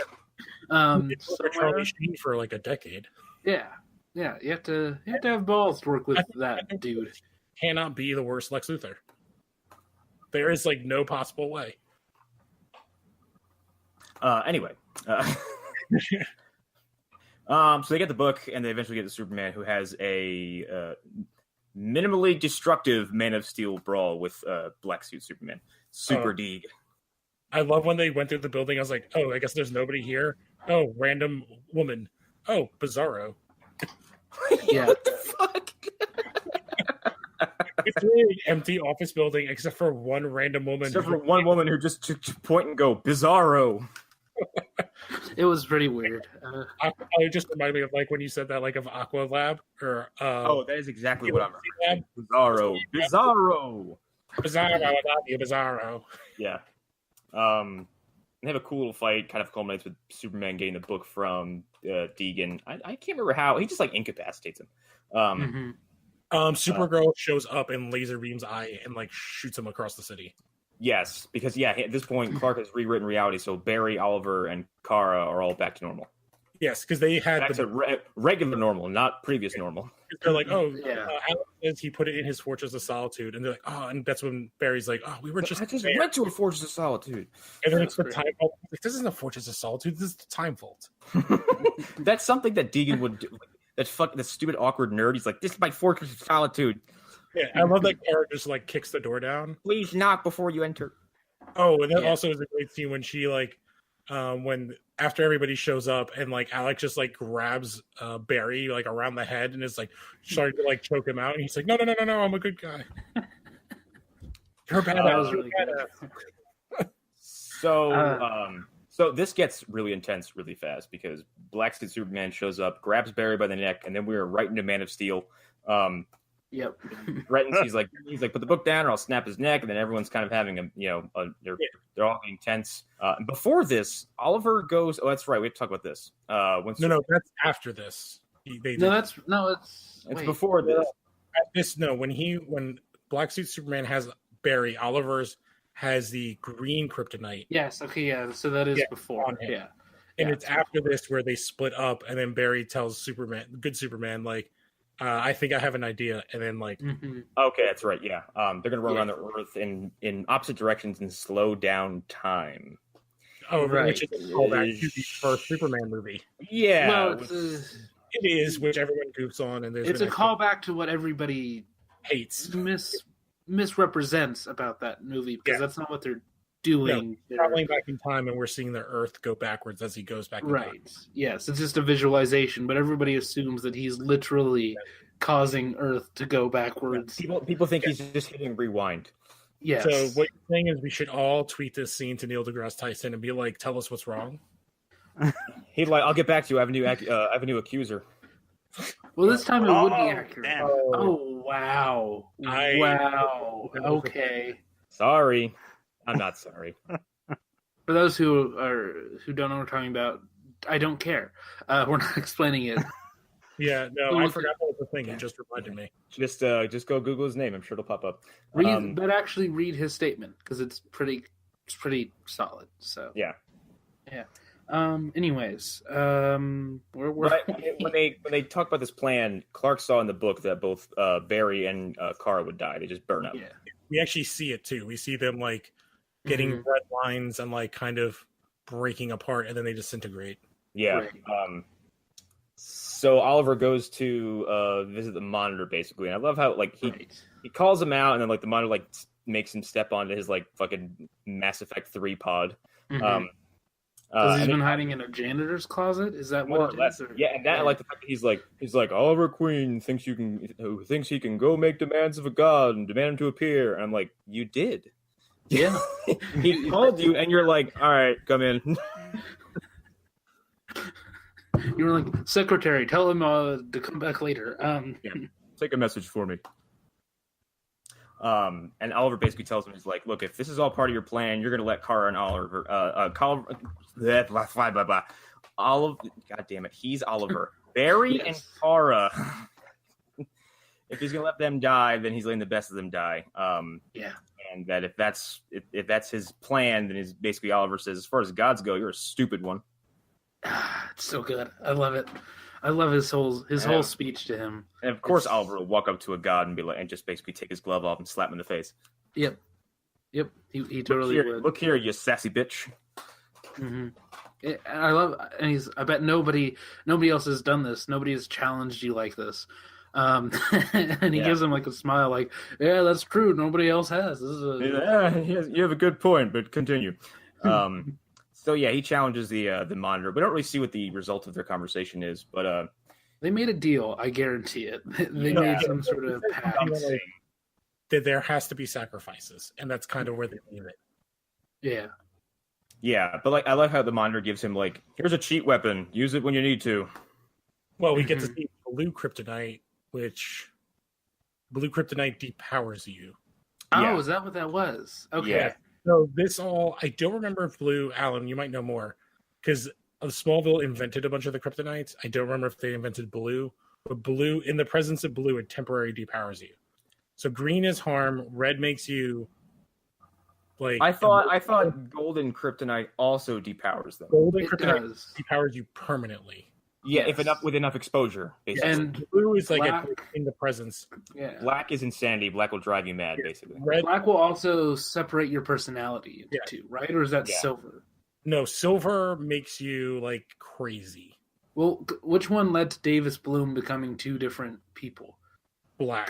It's Charlie Sheen for like a decade. Yeah. You have to have balls to work with that dude. Cannot be the worst Lex Luthor. There is like no possible way. Anyway. So they get the book, and they eventually get to Superman, who has a minimally destructive Man of Steel brawl with Black Suit Superman. Super Deeg. I love when they went through the building. I was like, oh, I guess there's nobody here. Oh, random woman. Oh, Bizarro. Yeah. What the fuck? It's really an empty office building except for one random woman. Except for one woman who just point and go, Bizarro. It was pretty weird. It just reminded me of like when you said that, like of Aqua Lab or That is exactly what I'm Lab. Bizarro. Bizarro. Bizarro, I love you, Bizarro. Yeah. They have a cool little fight, kind of culminates with Superman getting the book from Deegan. I can't remember how. He just like incapacitates him. Supergirl shows up and laser beams eye and like shoots him across the city. Yes, because at this point Clark has rewritten reality, so Barry, Oliver, and Kara are all back to normal. Yes, because they had Back to regular normal, not previous normal. They're like, oh, Yeah. Alex says he put it in his Fortress of Solitude, and they're like, oh, and that's when Barry's like, oh, we were just I just there. went to a Fortress of Solitude. And then it's the That's Time Vault. Like, this isn't a Fortress of Solitude. This is the Time Vault. That's something that Deegan would do. That stupid awkward nerd. He's like, this is my Fortress of Solitude. Yeah, I love that Kara just like kicks the door down. Please knock before you enter. Oh, and that also is a great scene when she like, when after everybody shows up and like Alex just like grabs Barry like around the head and is like starting to like choke him out, and he's like, no, I'm a good guy. You're bad. That was really good. So this gets really intense really fast because Black Suit Superman shows up, grabs Barry by the neck, and then we're right into Man of Steel. Yep. Threatens. He's like, put the book down, or I'll snap his neck. And then everyone's kind of having they're all being tense. Before this, Oliver goes. Oh, that's right. We have to talk about this. No, that's after this. It's It's before this. When Black Suit Superman has Barry, Oliver's has the green kryptonite. Yes. Okay. Yeah. So that is before. on him. Yeah. And it's after this where they split up, and then Barry tells Superman, like, I think I have an idea, and then like, Okay, that's right. Yeah, they're gonna run around the Earth in opposite directions and slow down time. oh, Right. which is a callback to the first Superman movie. Yeah, Well, It is, which everyone goofs on, and there's it's a been callback to what everybody hates. misrepresents about that movie because that's not what they're doing. No, traveling back in time, and we're seeing the Earth go backwards as he goes back in time. Right. Yes, it's just a visualization, but everybody assumes that he's literally causing Earth to go backwards. people think he's just hitting rewind. Yes. So what you're saying is we should all tweet this scene to Neil deGrasse Tyson and be like, "Tell us what's wrong." He'd like, I'll get back to you. I have a new accuser. Well, this time it would be Oh, accurate. damn. Oh, wow. Wow. Okay. Sorry, I'm not sorry. For those who don't know what we're talking about, I don't care. We're not explaining it. Yeah, no, I forgot that was the thing. It just reminded me. Just go Google his name. I'm sure it'll pop up. But actually read his statement because it's pretty solid. So Yeah. Anyways, When they talk about this plan, Clark saw in the book that both Barry and Kara would die. They just burn up. yeah. We actually see it too. We see them like getting red lines and like kind of breaking apart, and then they disintegrate. Yeah. Right. So Oliver goes to visit the Monitor, basically, and I love how like he calls him out, and then like the Monitor like makes him step onto his like fucking Mass Effect 3 pod. Because he's been hiding in a janitor's closet. Is that what it is? Or... Yeah, and that I like the fact that he's like Oliver Queen thinks he can go make demands of a god and demand him to appear, and I'm like, you did. Yeah. He called you, and you're like, all right, come in. You were like, secretary, tell him to come back later. Take a message for me. And Oliver basically tells him, he's like, look, if this is all part of your plan, you're going to let Kara and Oliver, Oliver, God damn it, he's Oliver. Barry and Kara, if he's going to let them die, then he's letting the best of them die. And that if that's his plan, then is basically Oliver says, as far as gods go, you're a stupid one. It's so good. I love it. I love his whole speech to him. And of course, Oliver will walk up to a god and be like, and just basically take his glove off and slap him in the face. Yep. He totally would. Look here, you sassy bitch. Mm-hmm. I bet nobody else has done this. Nobody has challenged you like this. And he gives him like a smile, like, yeah, that's true. Nobody else has. This is you have a good point, but continue. So yeah, he challenges the Monitor. We don't really see what the result of their conversation is, but they made a deal. I guarantee it. They made some sort of pact. That there has to be sacrifices, and that's kind of where they leave it. Yeah. Yeah, but like I like how the Monitor gives him like, here's a cheat weapon. Use it when you need to. Well, we get to see blue kryptonite, which blue kryptonite depowers you. Oh, is that what that was? Okay. Yeah. So I don't remember if blue, Alan, you might know more, because Smallville invented a bunch of the kryptonites. I don't remember if they invented blue, but blue, in the presence of blue, it temporarily depowers you. So green is harm, red makes you like. I thought golden kryptonite also depowers them. Golden kryptonite depowers you permanently. Yeah, with enough exposure, basically. And blue is like black, in the presence. Yeah. Black is insanity. Black will drive you mad, basically. Black will also separate your personality into two, right? Or is that silver? No, silver makes you like crazy. Well, which one led to Davis Bloom becoming two different people? Black.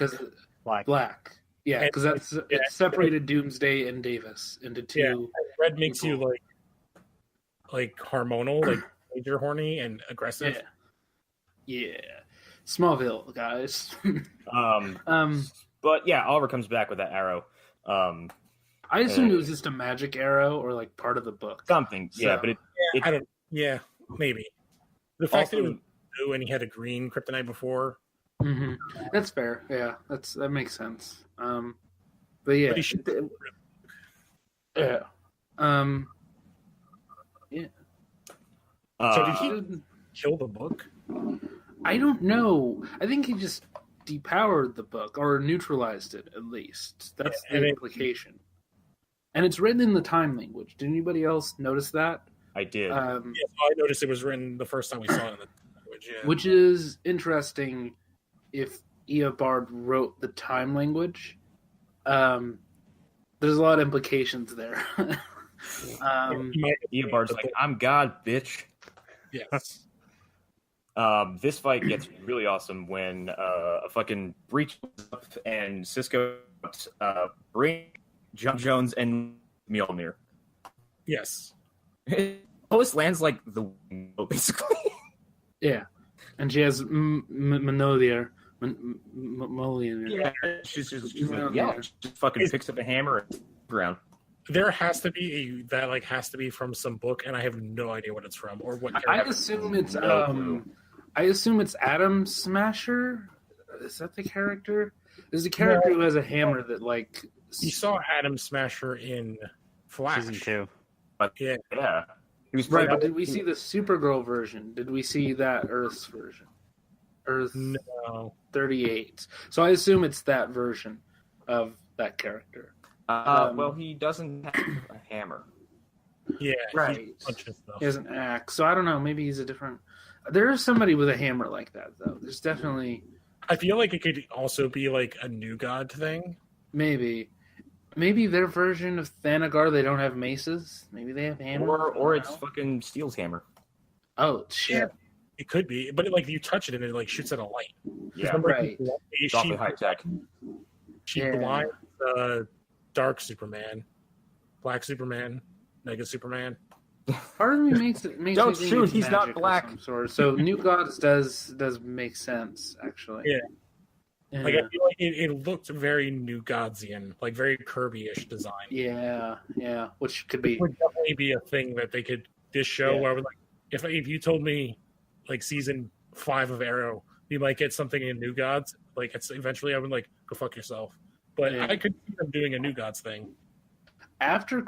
Black. Yeah, because it separated Doomsday and Davis into two. Yeah. Red makes you like hormonal, like major horny and aggressive. Yeah. Smallville, guys. But yeah, Oliver comes back with that arrow. I assumed it was just a magic arrow or like part of the book. Something, yeah, but I don't. Yeah, maybe the fact that it was blue and he had a green kryptonite before. Mm-hmm. That's fair. Yeah, that makes sense. But yeah, yeah. Yeah. So did he kill the book? I don't know. I think he just depowered the book or neutralized it, at least. That's the implication. And it's written in the time language. Did anybody else notice that? I did. Yes, I noticed it was written the first time we saw it in the language. Yeah. Which is interesting if Eobard wrote the time language. There's a lot of implications there. Eobard's like, I'm God, bitch. Yes. This fight gets really awesome when a fucking breach up and Cisco bring John Jones and Mjolnir. Yes. Lois lands like the window, basically. Yeah, and she has Mjolnir. Yeah, she's like, yeah, she just fucking picks up a hammer and ground. There has to be has to be from some book, and I have no idea what it's from or what. I assume it's Atom Smasher. Is that the character? There's a character who has a hammer that like. You saw Atom Smasher in Flash. Season 2. But Yeah. He was Right, but did we see the Supergirl version? Did we see that Earth's version? Earth No. 38. So I assume it's that version of that character. well, he doesn't have a hammer. Yeah. Right. He punches stuff. He has an axe. So I don't know. Maybe he's a different. There is somebody with a hammer like that, though. There's definitely. I feel like it could also be like a New God thing. Maybe their version of Thanagar, they don't have maces. Maybe they have hammers. Or it's fucking Steel's hammer. Oh, shit. It could be, but you touch it and it like shoots at a light. Yeah, Remember, right. it's awfully high tech. She Yeah. blinds Dark Superman, Black Superman, Mega Superman. Part of me makes Don't me think shoot, it's he's not magic of black. some sort. So New Gods does make sense, actually. Yeah. Yeah. Like I feel like it looked very New Godsian, like very Kirby-ish design. Yeah, which could be. It would definitely be a thing that they could this show Yeah. where I would like if you told me like season 5 of Arrow you might get something in New Gods, like it's eventually I would like go fuck yourself. But Yeah. I could see them doing a New Gods thing After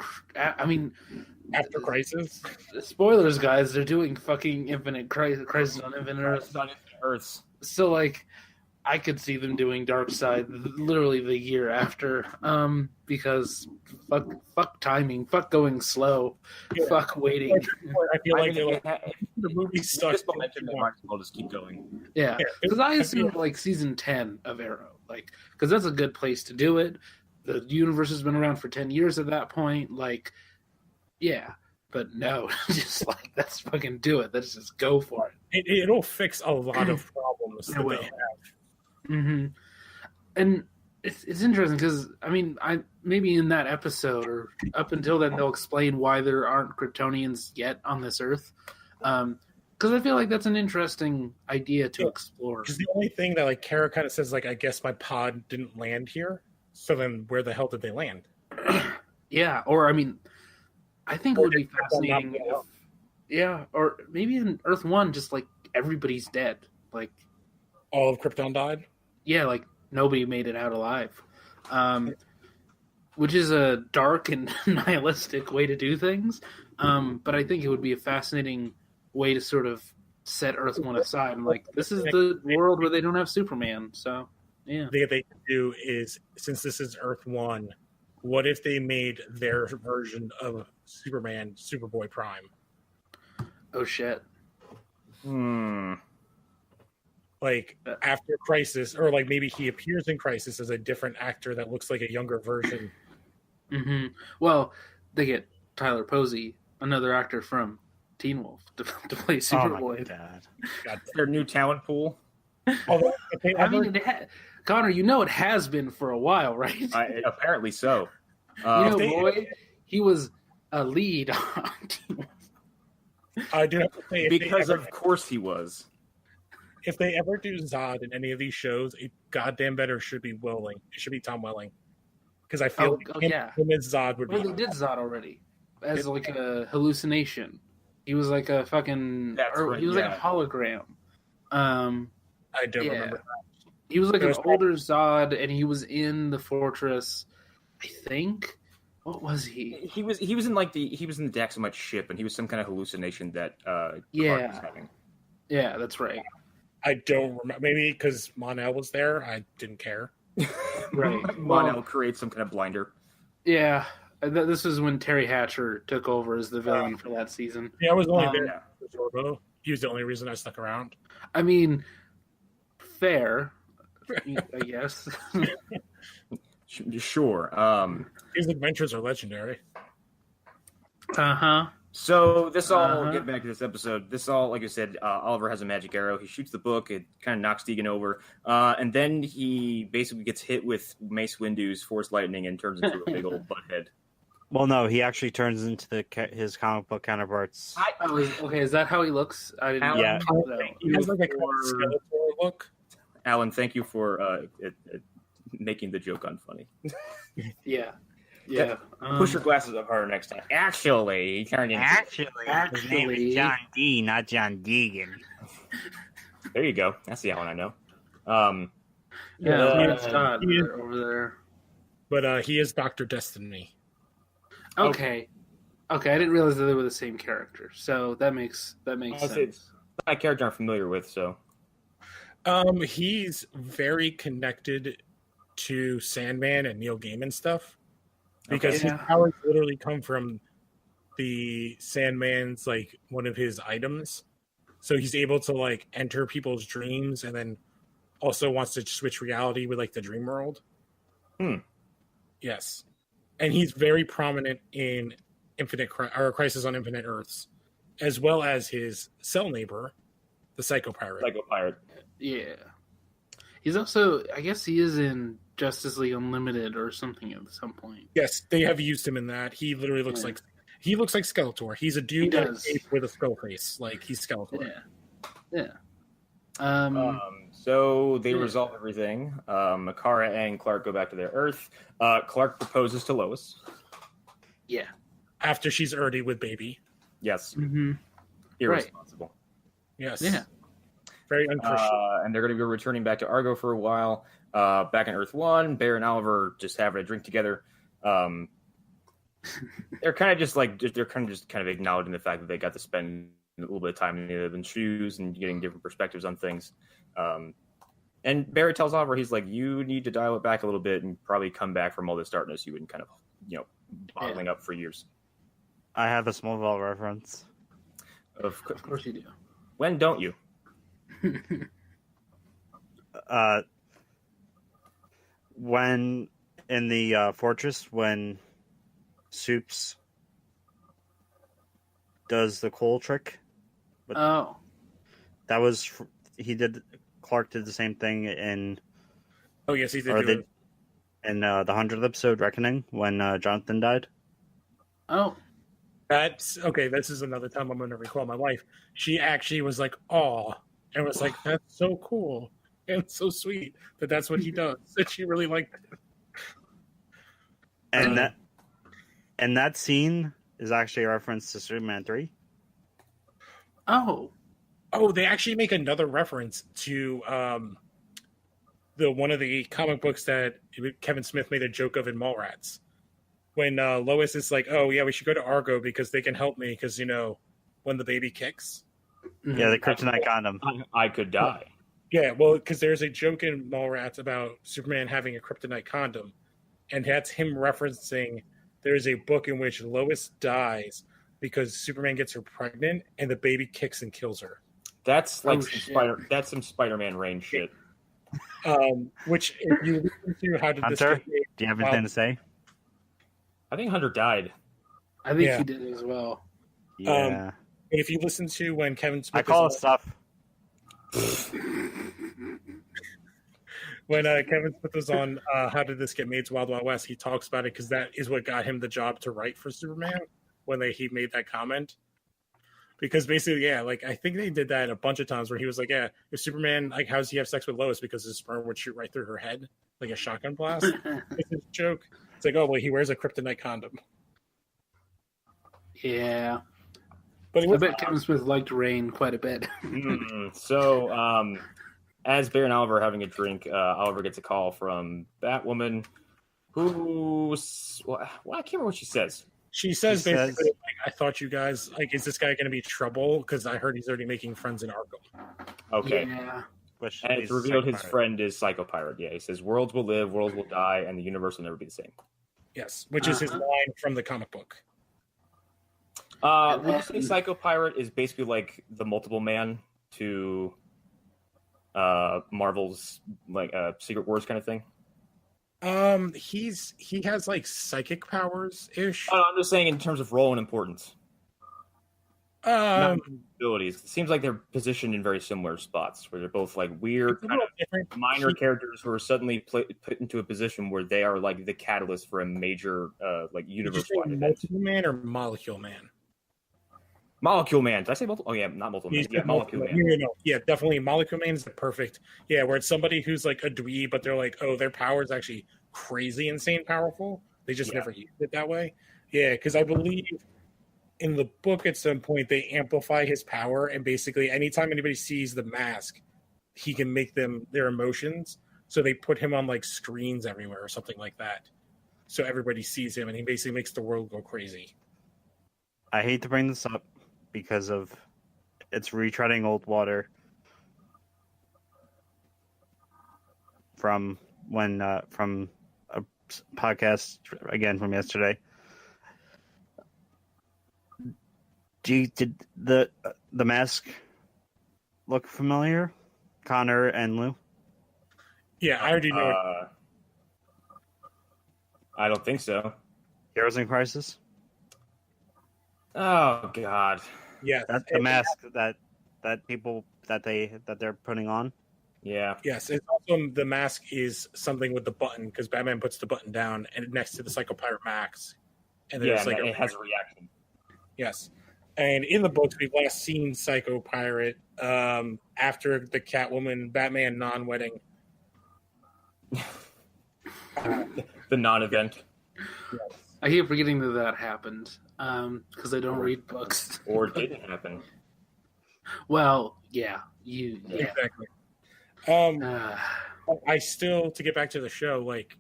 Crisis. spoilers, guys, they're doing fucking Infinite Crisis on Infinite Earth. It's on Infinite Earths. So, like, I could see them doing Dark Side literally the year after, because fuck timing, fuck going slow, Yeah. fuck waiting. I feel like mean, the movie this stuck. momentum, they might as well just keep going. Yeah, Yeah, because I I assume feel- like season 10 of Arrow, like, because that's a good place to do it. The universe has been around for 10 years at that point, like, yeah. But no, just like let's fucking do it. Let's just go for it. It'll fix a lot of problems It that will. they have. Mm-hmm. And it's interesting because I maybe in that episode or up until then they'll explain why there aren't Kryptonians yet on this Earth. Because I feel like that's an interesting idea to explore. Because the only thing that like Kara kind of says like I guess my pod didn't land here. So then where the hell did they land? Yeah, or I think it would be fascinating. Krypton not Yeah, or maybe in Earth 1, just like everybody's dead. Like, All of Krypton died. yeah, like nobody made it out alive. Which is a dark and nihilistic way to do things. But I think it would be a fascinating way to sort of set Earth 1 aside. And like, this is the world where they don't have Superman. So, yeah. The thing they could do is since this is Earth 1, what if they made their version of Superman Superboy Prime? Oh, shit. Like after Crisis, or like maybe he appears in Crisis as a different actor that looks like a younger version. Mm-hmm. Well, they get Tyler Posey, another actor from Teen Wolf, to play Oh my Superboy. god. Their new talent pool. Although, if they ever- Connor, it has been for a while, right? Apparently so. Roy, he was a lead on Teen Wolf. I do have to say, Because of course he was. if they ever do Zod in any of these shows, it goddamn better should be Welling. It should be Tom Welling. Because I feel him as Zod would be. Well, they did Zod already as like a hallucination. He was like a fucking. He was like a hologram. I don't remember that. He was like It an was older Zod, and he was in the fortress. I think. What was he? He was in the Daxamite ship, and he was some kind of hallucination that Clark was having. Yeah, that's right. I don't remember. Maybe because Mon-El was there, I didn't care. Right. Mon-El creates some kind of blinder. Yeah, This was when Terry Hatcher took over as the villain for that season. Yeah, I was only Um, there for Sorbo. He was the only reason I stuck around. I mean, fair, I guess. Sure. His adventures are legendary. Uh-huh. So this all Uh-huh. get back to this episode. This all, like I said, Oliver has a magic arrow. He shoots the book. It kind of knocks Deegan over, and then he basically gets hit with Mace Windu's force lightning and turns into a big old butthead. Well, no, he actually turns into his comic book counterparts. Okay, is that how he looks? I didn't Yeah. know. He has like a kind of Skeletor look. Alan, thank you for making the joke unfunny. Yeah. Yeah. Push your glasses up harder next time. Actually, he turned into. His name is John D, not John Deegan. There you go. That's the Alan I know. Yeah, Scott over there. But he is Dr. Destiny. Okay. Okay, I didn't realize that they were the same character. So that makes It's sense. my character I'm familiar with, so. He's very connected to Sandman and Neil Gaiman stuff because Okay. his powers literally come from the Sandman's like one of his items. So he's able to like enter people's dreams and then also wants to switch reality with like the dream world. Yes. And he's very prominent in Crisis on Infinite Earths, as well as his cell neighbor, the Psycho Pirate. Psycho Pirate. Yeah. He's also, I guess he is in Justice League Unlimited or something at some point. Yes, they have used him in that. He literally looks like Skeletor. He's a dude He that does. is with a skull face. Like he's Skeletor. Yeah. Yeah. So they Yeah. resolve everything. Makara and Clark go back to their Earth. Clark proposes to Lois. Yeah. After she's already with baby. Yes, Mm-hmm. irresponsible. Yes. Yeah. Very unchristian. And they're going to be returning back to Argo for a while. Back on Earth 1, Bear and Oliver just having a drink together. They're kind of just acknowledging the fact that they got to spend a little bit of time in the other shoes and getting different perspectives on things. And Barry tells Oliver, he's like, you need to dial it back a little bit and probably come back from all this darkness you've been kind of, bottling up for years. I have a Smallville reference. Of course you do. When don't you? When in the fortress, when Soups does the coal trick, but Oh. that was Clark did the same thing in Oh yes, he did. or do did it. in the 100th episode Reckoning when Jonathan died. Oh. That's okay. This is another time I'm going to recall my wife. She actually was like, "Aw," and was like, "That's so cool and so sweet that that's what he does." And she really liked it. And that scene is actually a reference to Superman 3. Oh. Oh, they actually make another reference to the one of the comic books that Kevin Smith made a joke of in Mallrats. When Lois is like, "Oh yeah, we should go to Argo because they can help me because when the baby kicks." Yeah, the kryptonite condom. I could die. Yeah, well, because there's a joke in Mallrats about Superman having a kryptonite condom, and that's him referencing there's a book in which Lois dies because Superman gets her pregnant and the baby kicks and kills her. That's like shit. some Spider-Man range shit. Which, if you listen to How Did This Hunter, Get Made, do you have anything to say? I think Hunter died. I think Yeah. he did as well. Yeah, if you listen to when Kevin Smith I call it stuff. when Kevin Smith was on How Did This Get Made's Wild Wild West, he talks about it because that is what got him the job to write for Superman when he made that comment. Because basically, yeah, like I think they did that a bunch of times where he was like, "Yeah, if Superman, like, how does he have sex with Lois? Because his sperm would shoot right through her head like a shotgun blast." It's a joke. It's like, oh well, he wears a kryptonite condom. Yeah. But it I was bet Kevin Smith liked Rain quite a bit. So, as Bear and Oliver are having a drink, Oliver gets a call from Batwoman, who's well, I can't remember what she says. She says She basically, says- like, I thought you guys, like, is this guy going to be trouble? Because I heard he's already making friends in Arkham. Okay. Yeah. Which And is it's revealed his Psycho Pirate. friend is Psycho Pirate. Yeah, he says worlds will live, worlds will die, and the universe will never be the same. Yes, which is his Uh-huh. line from the comic book. Would you say Psycho Pirate is basically like the multiple man to Marvel's like Secret Wars kind of thing? He has like psychic powers ish. Oh, I'm just saying in terms of role and importance, not abilities. It seems like they're positioned in very similar spots where they're both like weird, It's a kind little of different. minor characters who are suddenly put into a position where they are like the catalyst for a major like Did you universe-wide say event. Multiple Man or Molecule Man? Molecule Man. Did I say multiple? Oh yeah, not multiple man. Yeah, Molecule Man. No. Yeah, definitely. Molecule Man is the perfect. Yeah, where it's somebody who's like a dweeb, but they're like, oh, their power is actually crazy, insane, powerful. They just never used it that way. Yeah, because I believe in the book at some point they amplify his power, and basically anytime anybody sees the mask, he can make them their emotions. So they put him on like screens everywhere or something like that. So everybody sees him, and he basically makes the world go crazy. I hate to bring this up because of it's retreading old water from when from a podcast again from yesterday. Did the mask look familiar, Connor and Lou? Yeah, I already know. I don't think so. Heroes in Crisis. Oh God. Yeah, That's the mask that they're putting on. Yeah. Yes, it's also the mask is something with the button because Batman puts the button down and next to the Psycho Pirate mask, and there's like it has a reaction. Yes, and in the books we've last seen Psycho Pirate after the Catwoman Batman non-wedding. The non-event. I keep forgetting that happened because I don't read books. Or didn't happen. Well, yeah. Exactly. I still, to get back to the show, like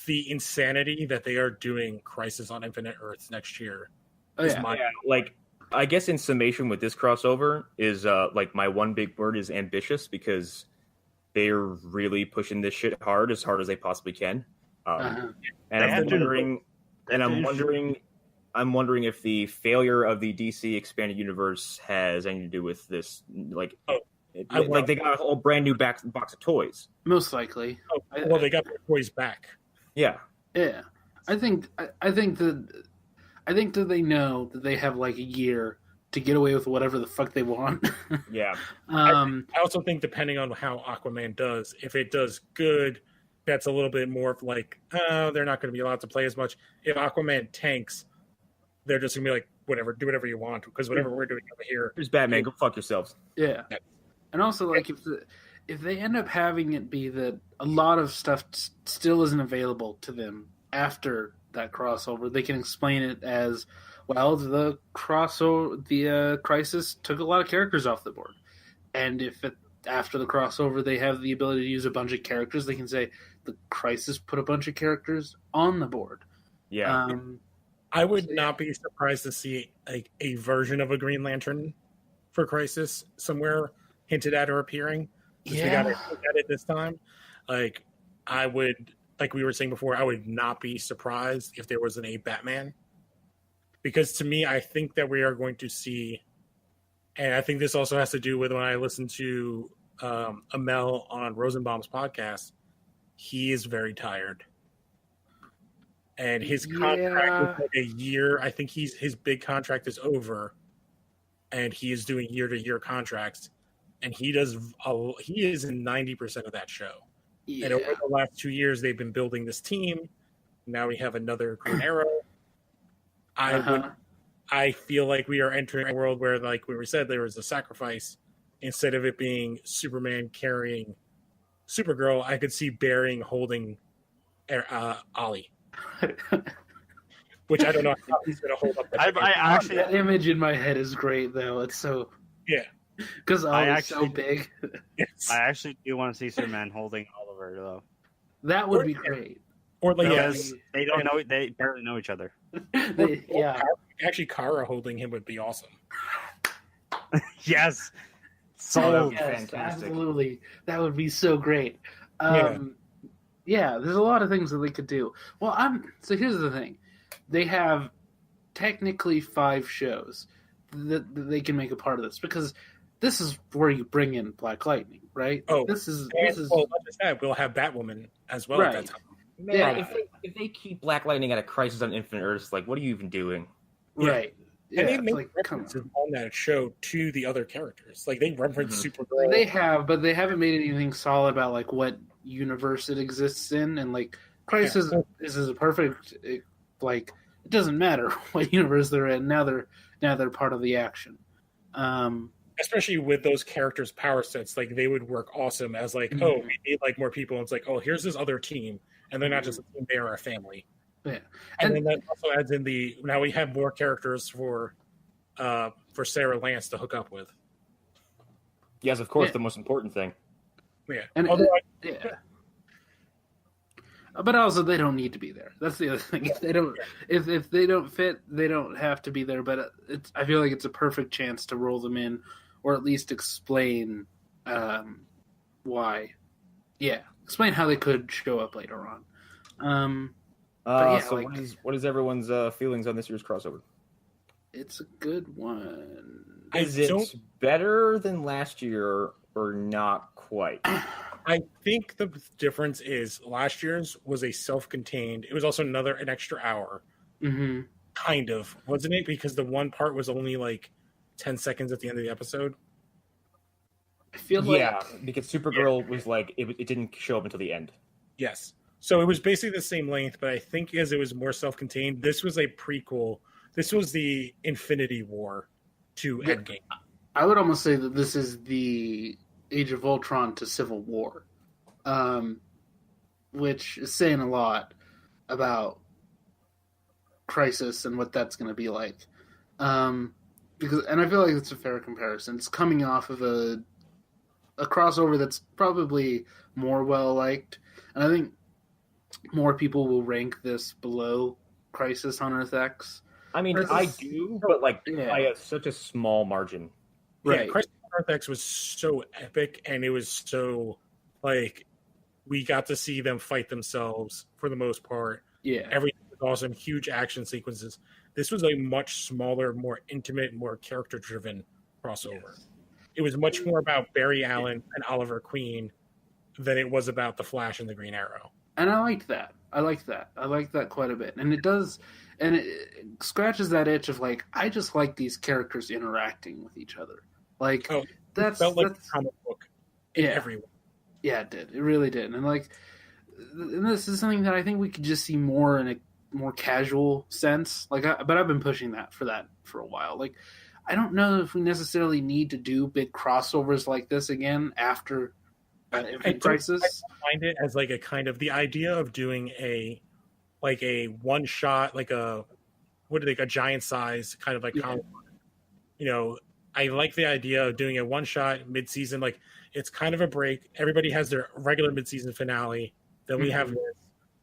the insanity that they are doing Crisis on Infinite Earths next year. Like I guess in summation with this crossover is like my one big word is ambitious because they're really pushing this shit hard as they possibly can. And I'm wondering if the failure of the DC expanded universe has anything to do with this. Like they got a whole brand new box of toys. Most likely. They got their toys back. Yeah. Yeah. I think that they know that they have like a year to get away with whatever the fuck they want. Yeah. I also think depending on how Aquaman does, if it does good, that's a little bit more of like, they're not going to be allowed to play as much. If Aquaman tanks, they're just going to be like, whatever, do whatever you want, because whatever we're doing over here. Here's Batman, go fuck yourselves. Yeah. And also, like, if they end up having it be that a lot of stuff still isn't available to them after that crossover, they can explain it as, well, the Crisis took a lot of characters off the board. And if after the crossover they have the ability to use a bunch of characters, they can say the Crisis put a bunch of characters on the board. Yeah. I would not be surprised to see like a version of a Green Lantern for Crisis somewhere hinted at or appearing. We got to look at it this time. Like I would, like we were saying before, I would not be surprised if there wasn't a Batman. Because to me, I think that we are going to see, and I think this also has to do with when I listened to Amel on Rosenbaum's podcast, he is very tired. And his contract is like a year. I think his big contract is over, and he is doing year-to-year contracts, and he is in 90% of that show. Yeah. And over the last 2 years, they've been building this team. Now we have another Green Arrow. I feel like we are entering a world where, like we said, there was a sacrifice. Instead of it being Superman carrying Supergirl, I could see Baring holding Ollie. Which I don't know how he's going to hold up. That image in my head is great, though. It's so because Ollie's so big. Yes. I actually do want to see Superman holding Oliver, though. That would be great. Or like they don't know, they barely know each other. Actually, Kara holding him would be awesome. Yes. So fantastic. Absolutely. That would be so great. Yeah, there's a lot of things that they could do. Well, so here's the thing. They have technically 5 shows that they can make a part of this, because this is where you bring in Black Lightning, right? Oh, this is well, not just that, we'll have Batwoman as well Right. at that time. Man, Yeah. if they keep Black Lightning at a Crisis on Infinite Earths, like, what are you even doing? Yeah. right. Yeah, And they it's make like, come references on. on that show to the other characters. Like they reference Supergirl. They have, but they haven't made anything solid about like what universe it exists in, and like Crisis is a perfect like it doesn't matter what universe they're in. Now they're part of the action. Especially with those characters' power sets, like they would work awesome as like, oh, we need like more people. And it's like, oh, here's this other team, and they're not just a team; they are a family. Yeah, and then that also adds in now we have more characters for Sarah Lance to hook up with. Yes, of course, the most important thing. Yeah, and yeah. But also, they don't need to be there. That's the other thing. If they don't, if they don't fit, they don't have to be there. But I feel like it's a perfect chance to roll them in, or at least explain why. Yeah, explain how they could show up later on. So what is everyone's feelings on this year's crossover? It's a good one. Is it better than last year or not quite? I think the difference is last year's was a self-contained. It was also an extra hour, kind of, wasn't it? Because the one part was only like 10 seconds at the end of the episode. I feel like because Supergirl was like it didn't show up until the end. Yes. So it was basically the same length, but I think as it was more self-contained, this was a prequel. This was the Infinity War to Endgame. I would almost say that this is the Age of Ultron to Civil War, which is saying a lot about Crisis and what that's going to be like. And I feel like it's a fair comparison. It's coming off of a crossover that's probably more well-liked, and I think more people will rank this below Crisis on Earth X. I mean, I do, but like by such a small margin. Right. Yeah, Crisis on Earth X was so epic, and it was so like we got to see them fight themselves for the most part. Yeah, everything was awesome, huge action sequences. This was a much smaller, more intimate, more character-driven crossover. Yes. It was much more about Barry Allen and Oliver Queen than it was about the Flash and the Green Arrow. And I liked that. I like that quite a bit. And it does, and it scratches that itch of like, I just like these characters interacting with each other. Like it felt like a comic book in every way. Yeah, it did. It really did. And like, and this is something that I think we could just see more in a more casual sense. Like, but I've been pushing for a while. Like, I don't know if we necessarily need to do big crossovers like this again after Infinite Crisis. I find it as like a kind of the idea of doing a one shot, like a giant size kind of like comic book. You know, I like the idea of doing a one shot mid season. Like it's kind of a break. Everybody has their regular mid season finale. Then we have this.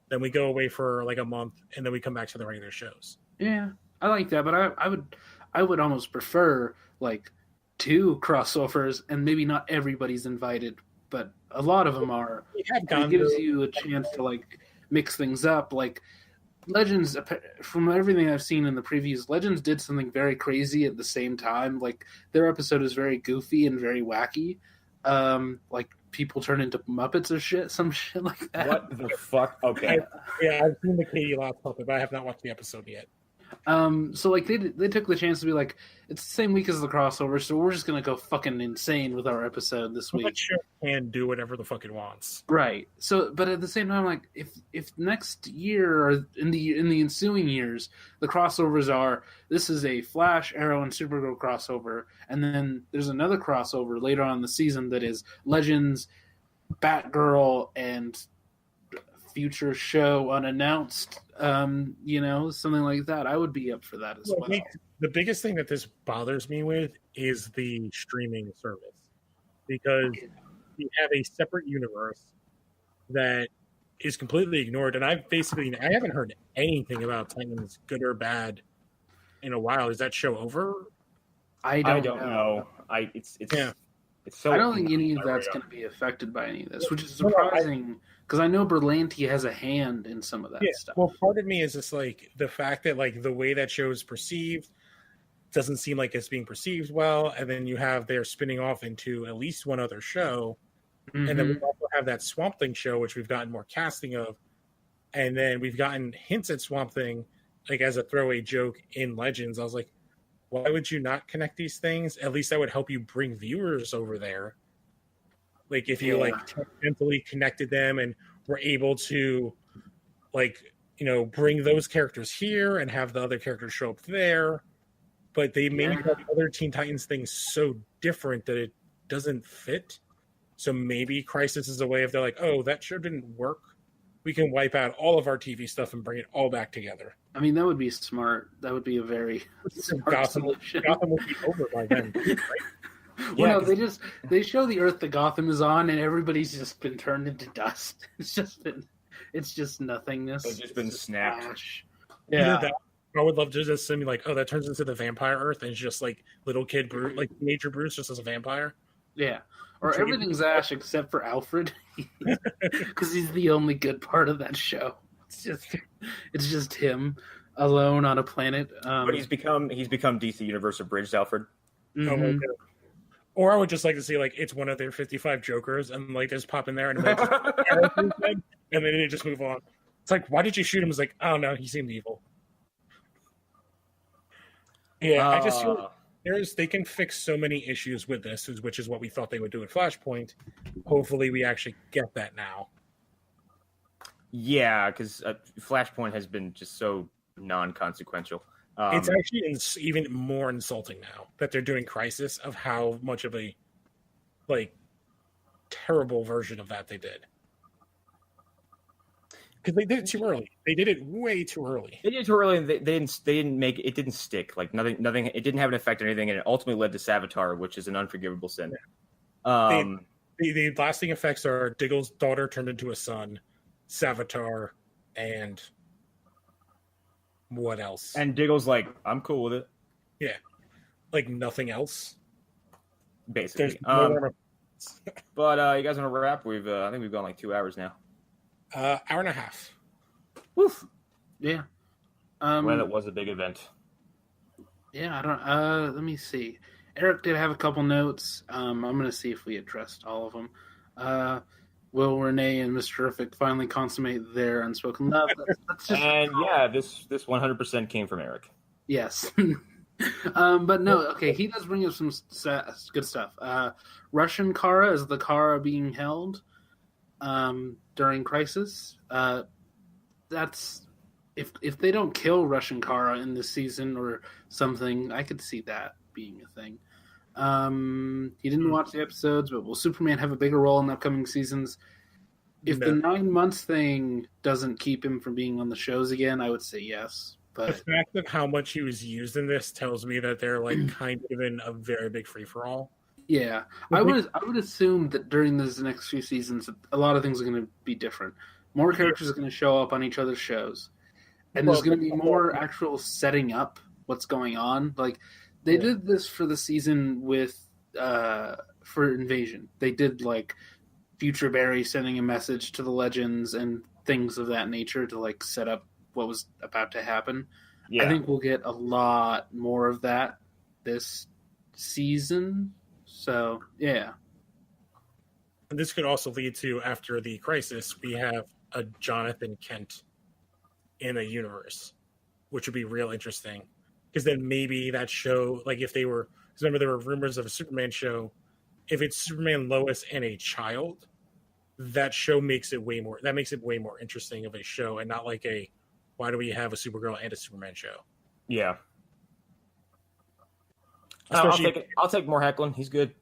Then we go away for like a month, and then we come back to the regular shows. Yeah, I like that, but I would almost prefer like 2 crossovers, and maybe not everybody's invited, but a lot of them are. It gives you a chance to like mix things up. Like Legends, from everything I've seen in the previews, Legends did something very crazy at the same time. Like their episode is very goofy and very wacky. Like people turn into Muppets or some shit like that. What the fuck? Okay. I've seen the Katie Lost puppet, but I have not watched the episode yet. So like they took the chance to be like, it's the same week as the crossover, so we're just gonna go fucking insane with our episode this week. But sure can do whatever the fuck it wants. Right. So, but at the same time, like if next year or in the ensuing years, the crossovers are this is a Flash, Arrow, and Supergirl crossover, and then there's another crossover later on in the season that is Legends, Batgirl, and future show unannounced, something like that. I would be up for that as well. The biggest thing that this bothers me with is the streaming service, because we have a separate universe that is completely ignored, and I haven't heard anything about Titans, good or bad, in a while. Is that show over? I don't know. It's so. I don't think any of on my that's radar. going to be affected by any of this, which is No, no, surprising because I know Berlanti has a hand in some of that Yeah, stuff. well, part of me is just like the fact that like the way that show is perceived doesn't seem like it's being perceived well, and then you have they're spinning off into at least one other show, and then we Mhm. also have that Swamp Thing show, which we've gotten more casting of, and then we've gotten hints at Swamp Thing, like as a throwaway joke in Legends. I was like, why would you not connect these things? At least that would help you bring viewers over there. Like if you Yeah. like mentally connected them and were able to like bring those characters here and have the other characters show up there, but they made Yeah. the other Teen Titans things so different that it doesn't fit. So maybe Crisis is a way of they're like, oh, that show didn't work. We can wipe out all of our TV stuff and bring it all back together. I mean, that would be smart. That would be a very smart Gotham solution. would be over by then. Right? Well, Yeah, no, they show the Earth that Gotham is on, and everybody's just been turned into dust. It's just nothingness. It's just been snapped. ash. Either Yeah, that, I would love to just see me like, oh, that turns into the vampire Earth, and it's just like little kid Bruce, like Major Bruce, just as a vampire. yeah. Or Which would be- everything's ash except for Alfred, because he's the only good part of that show. It's just him alone on a planet. But he's become DC Universe abridged, Alfred. mhm. Oh, okay. Or I would just like to see like it's one of their 55 Jokers, and like just pop in there and like, and then they just move on. It's like, why did you shoot him? It's like, I don't know, he seemed evil. Yeah, I just feel they can fix so many issues with this, which is what we thought they would do at Flashpoint. Hopefully, we actually get that now. Yeah, because Flashpoint has been just so non-consequential. It's actually even more insulting now that they're doing Crisis of how much of a like terrible version of that they did. Because they did it too early. They did it way too early. They did it too early, and they didn't make it. It didn't stick. Like nothing. It didn't have an effect on anything, and it ultimately led to Savitar, which is an unforgivable sin. The lasting effects are Diggle's daughter turned into a son, Savitar, and what else? And Diggle's like, I'm cool with it, Like nothing else. There's basically. no more. But you guys want to wrap? I think we've gone like 2 hours now. Hour and a half. Woof. Yeah. Well, it was a big event. Yeah, I don't. Let me see. Eric did have a couple notes. I'm going to see if we addressed all of them. Will Renee and Miss Terrific finally consummate their unspoken love? That's just And yeah, this 100% came from Erik. yes. But no, okay. He does bring up some good stuff. Russian Kara is the Kara being held during Crisis. That's if they don't kill Russian Kara in this season or something, I could see that being a thing. He didn't watch the episodes, but will Superman have a bigger role in upcoming seasons? If the 9 months thing doesn't keep him from being on the shows again, I would say yes. The But fact of how much he was used in this tells me that they're like kind of in a very big free for all. yeah, I would assume that during these next few seasons, a lot of things are going to be different. More characters are going to show up on each other's shows, and there's going to be more actual setting up what's going on. Like they did this for the season with for Invasion. They did like Future Barry sending a message to the Legends and things of that nature to like set up what was about to happen. Yeah. I think we'll get a lot more of that this season. So yeah. And this could also lead to, after the Crisis, we have a Jonathan Kent in a universe, which would be real interesting. Because then maybe that show, like if they were, because remember there were rumors of a Superman show. If it's Superman, Lois, and a child, that show makes it way more interesting of a show, and not like a, why do we have a Supergirl and a Superman show? Yeah. Especially, I'll take more heckling. He's good.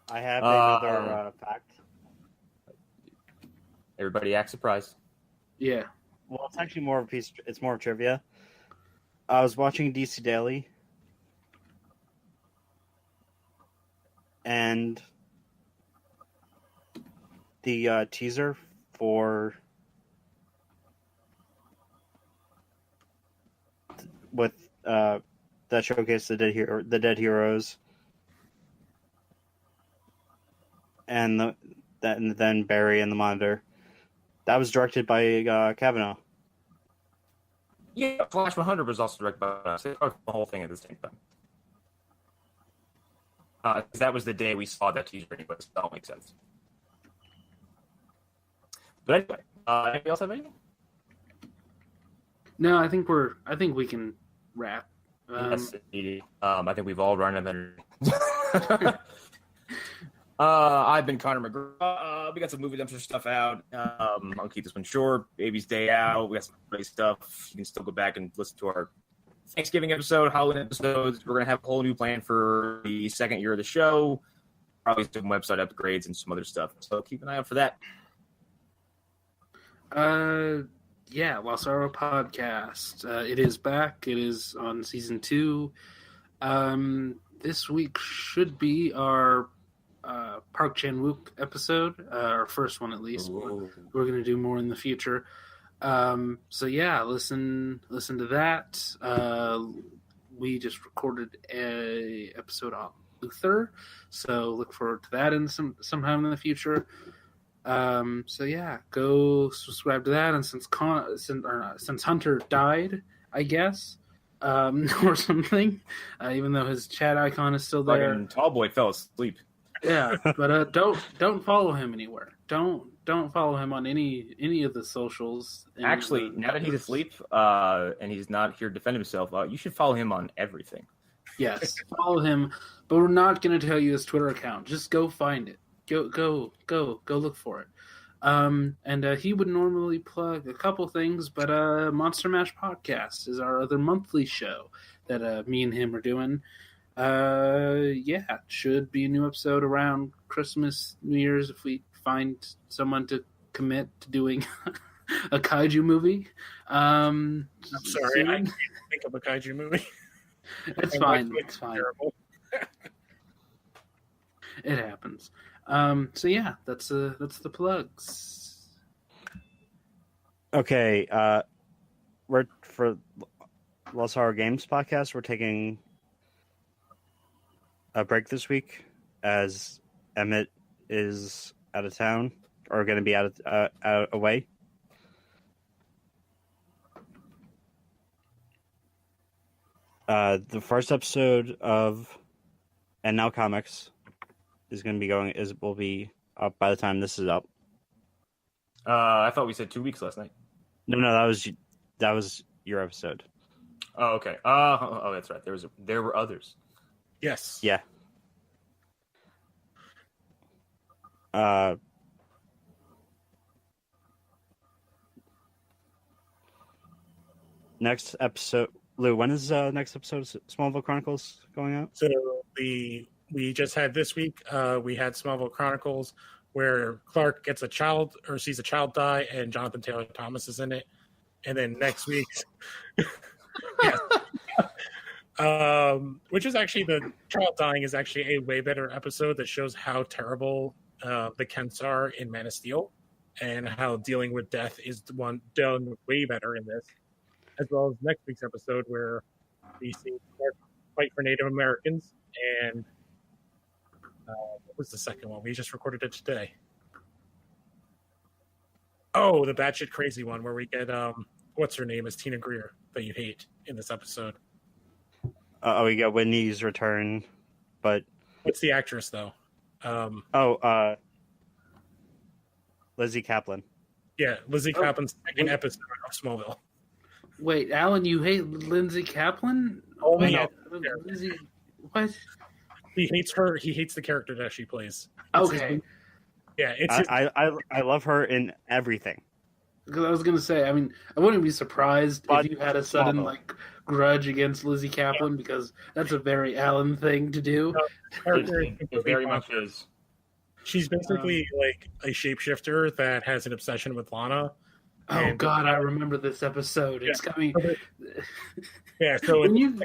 I have another fact. Everybody act surprised. Yeah. Well, it's actually more of a piece. It's more of trivia. I was watching DC Daily, and the teaser for with that showcase the dead heroes and then Barry and the Monitor. That was directed by Kavanaugh. Yeah, Flash 100 was also directed by us. They wrote the whole thing at the same time. That was the day we saw that teaser anyway, so that all makes sense. But anyway, anybody else have anything? No, I think we can wrap. Yes, indeed. I think we've all run and I've been Connor McGraw. We got some movie dumpster stuff out. I'll keep this one short. Baby's Day Out. We got some great stuff. You can still go back and listen to our Thanksgiving episode, Halloween episodes. We're gonna have a whole new plan for the second year of the show. Probably some website upgrades and some other stuff. So keep an eye out for that. Yeah, Lasaro podcast. It is back. It is on season 2. This week should be our Park Chan-wook episode, our first one at least. We're going to do more in the future. So yeah, listen to that. We just recorded a episode on Luther, so look forward to that in sometime in the future. So yeah, go subscribe to that. And since Hunter died, I guess, or something, even though his chat icon is still there. Fucking Tallboy fell asleep. Yeah, but don't follow him anywhere. Don't follow him on any of the socials. Actually, now that he's asleep and he's not here to defend himself, you should follow him on everything. Yes, follow him. But we're not going to tell you his Twitter account. Just go find it. Go look for it. And he would normally plug a couple things, but Monster Mash Podcast is our other monthly show that me and him are doing. Yeah, should be a new episode around Christmas, New Year's if we find someone to commit to doing a kaiju movie. I'm sorry, I can't think of a kaiju movie. It's fine. It's fine. It happens. So yeah, that's the plugs. Okay, we're for Los Horror Games podcast. We're taking a break this week as Emmett is out of town or going to be out away. The first episode of And Now Comics is going to will be up by the time this is up. I thought we said 2 weeks last night. No, that was your episode. Oh, okay. Oh, that's right. There were others. Yes. Yeah. Next episode, Lou. When is next episode of Smallville Chronicles going out? So we just had this week. We had Smallville Chronicles, where Clark gets a child or sees a child die, and Jonathan Taylor Thomas is in it. And then next week, which is actually the child dying is actually a way better episode that shows how terrible the Kents are in Man of Steel, and how dealing with death is done way better in this. As well as next week's episode, where we see Clark fight for Native Americans, and what was the second one? We just recorded it today. Oh, the batshit crazy one, where we get what's her name is Tina Greer that you hate in this episode. We got Whitney's return, but what's the actress though? Lizzie Kaplan. Yeah, Lizzie Kaplan's second episode of Smallville. Wait, Alan, you hate Lindsay Kaplan? Oh, Wait, yeah. Lizzie, what? He hates her. He hates the character that she plays. Okay. I love her in everything. Because I was going to say, I mean, I wouldn't be surprised But if you had a sudden grudge against Lizzie Kaplan, because that's a very Alan thing to do. It very much is. She's basically like a shapeshifter that has an obsession with Lana. Oh God, I remember this episode. It's got me. Yeah, so when you.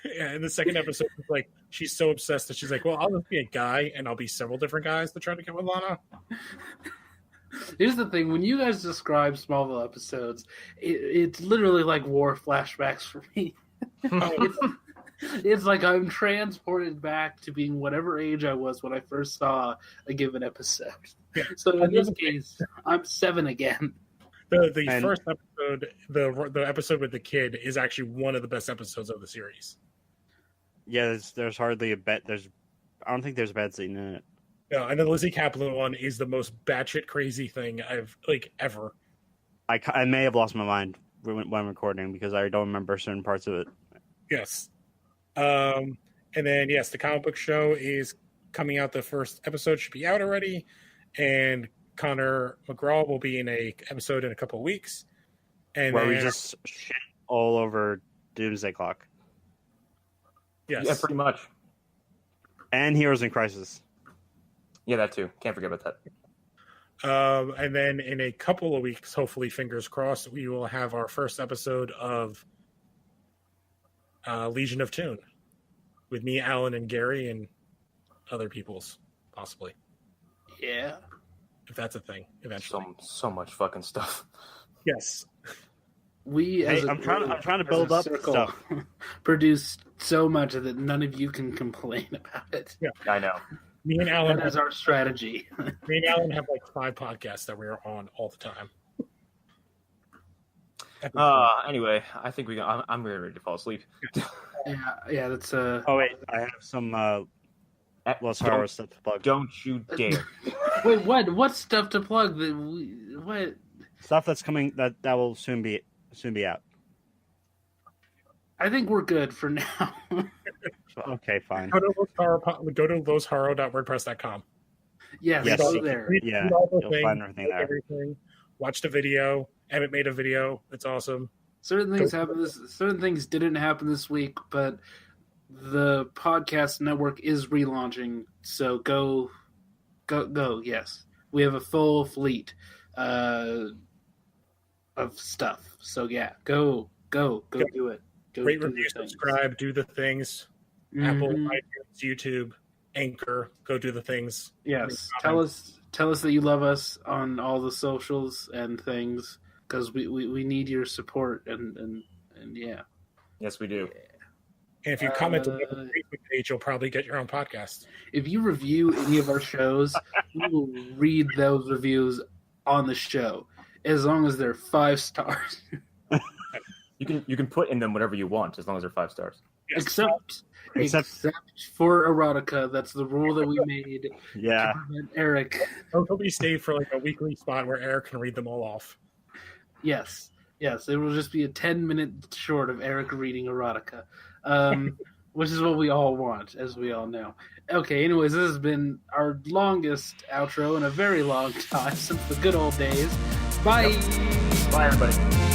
Yeah, in the second episode, it's like she's so obsessed that she's like, "Well, I'll just be a guy, and I'll be several different guys to try to get with Lana." Here's the thing: when you guys describe Smallville episodes, it's literally like war flashbacks for me. It's like I'm transported back to being whatever age I was when I first saw a given episode. Yeah. So in this case, I'm 7 again. The And- first episode, the episode with the kid, is actually one of the best episodes of the series. Yeah, there's hardly a bet. I don't think there's a bad scene in it. No, and the Lizzie Kaplan one is the most batshit crazy thing I've ever. I may have lost my mind when recording because I don't remember certain parts of it. Yes. And then yes, the comic book show is coming out. The first episode should be out already, and Connor McGraw will be in a episode in a couple of weeks. And Where we then- just shit all over Doomsday Clock yes, Yeah, pretty much. and Heroes in Crisis. Yeah, that too. Can't forget about that. And then in a couple of weeks, hopefully, fingers crossed, we will have our first episode of Legion of Toon with me, Alan, and Gary, and other people's possibly, Yeah. if that's a thing eventually. So much fucking stuff. Yes. We, Hey, as a I'm trying group, to as build a up circle, stuff. produced so much that none of you can complain about it. I know. Me and Alan, That is our strategy. me and Alan have like 5 podcasts that we're on all the time. Anyway, I think I'm ready to fall asleep. Yeah, that's Oh wait, I have some Los Don't- Horror stuff to plug. Don't you dare. Wait, what stuff to plug? What? Stuff that's coming that will soon be out. I think we're good for now. Okay, fine. Go to loshorror.wordpress.com. Yes, Yes. go there. Read Yeah, all the you'll things, find everything like there. everything. Watch the video. Emmett made a video. It's awesome. Certain things happened. Certain things didn't happen this week, but the podcast network is relaunching. So go! Yes, we have a full fleet of stuff. So yeah, go do it. Go Rate, do review, the things. subscribe, do the things. Apple, Mhm. iTunes, YouTube, Anchor, go do the things. Yes, Comments. tell us that you love us on all the socials and things because we need your support and yeah. Yes, we do. And if you comment on the Uh, Facebook page, you'll probably get your own podcast. If you review any of our shows, we will read those reviews on the show as long as they're 5 stars. You can put in them whatever you want as long as they're 5 stars. Yes. Except for erotica. That's the rule that we made Yeah, to prevent Eric. Hopefully stay for like a weekly spot where Eric can read them all off. Yes, it will just be a 10-minute short of Eric reading erotica, which is what we all want, as we all know. Okay, anyways, this has been our longest outro in a very long time since the good old days. Bye! Bye, everybody.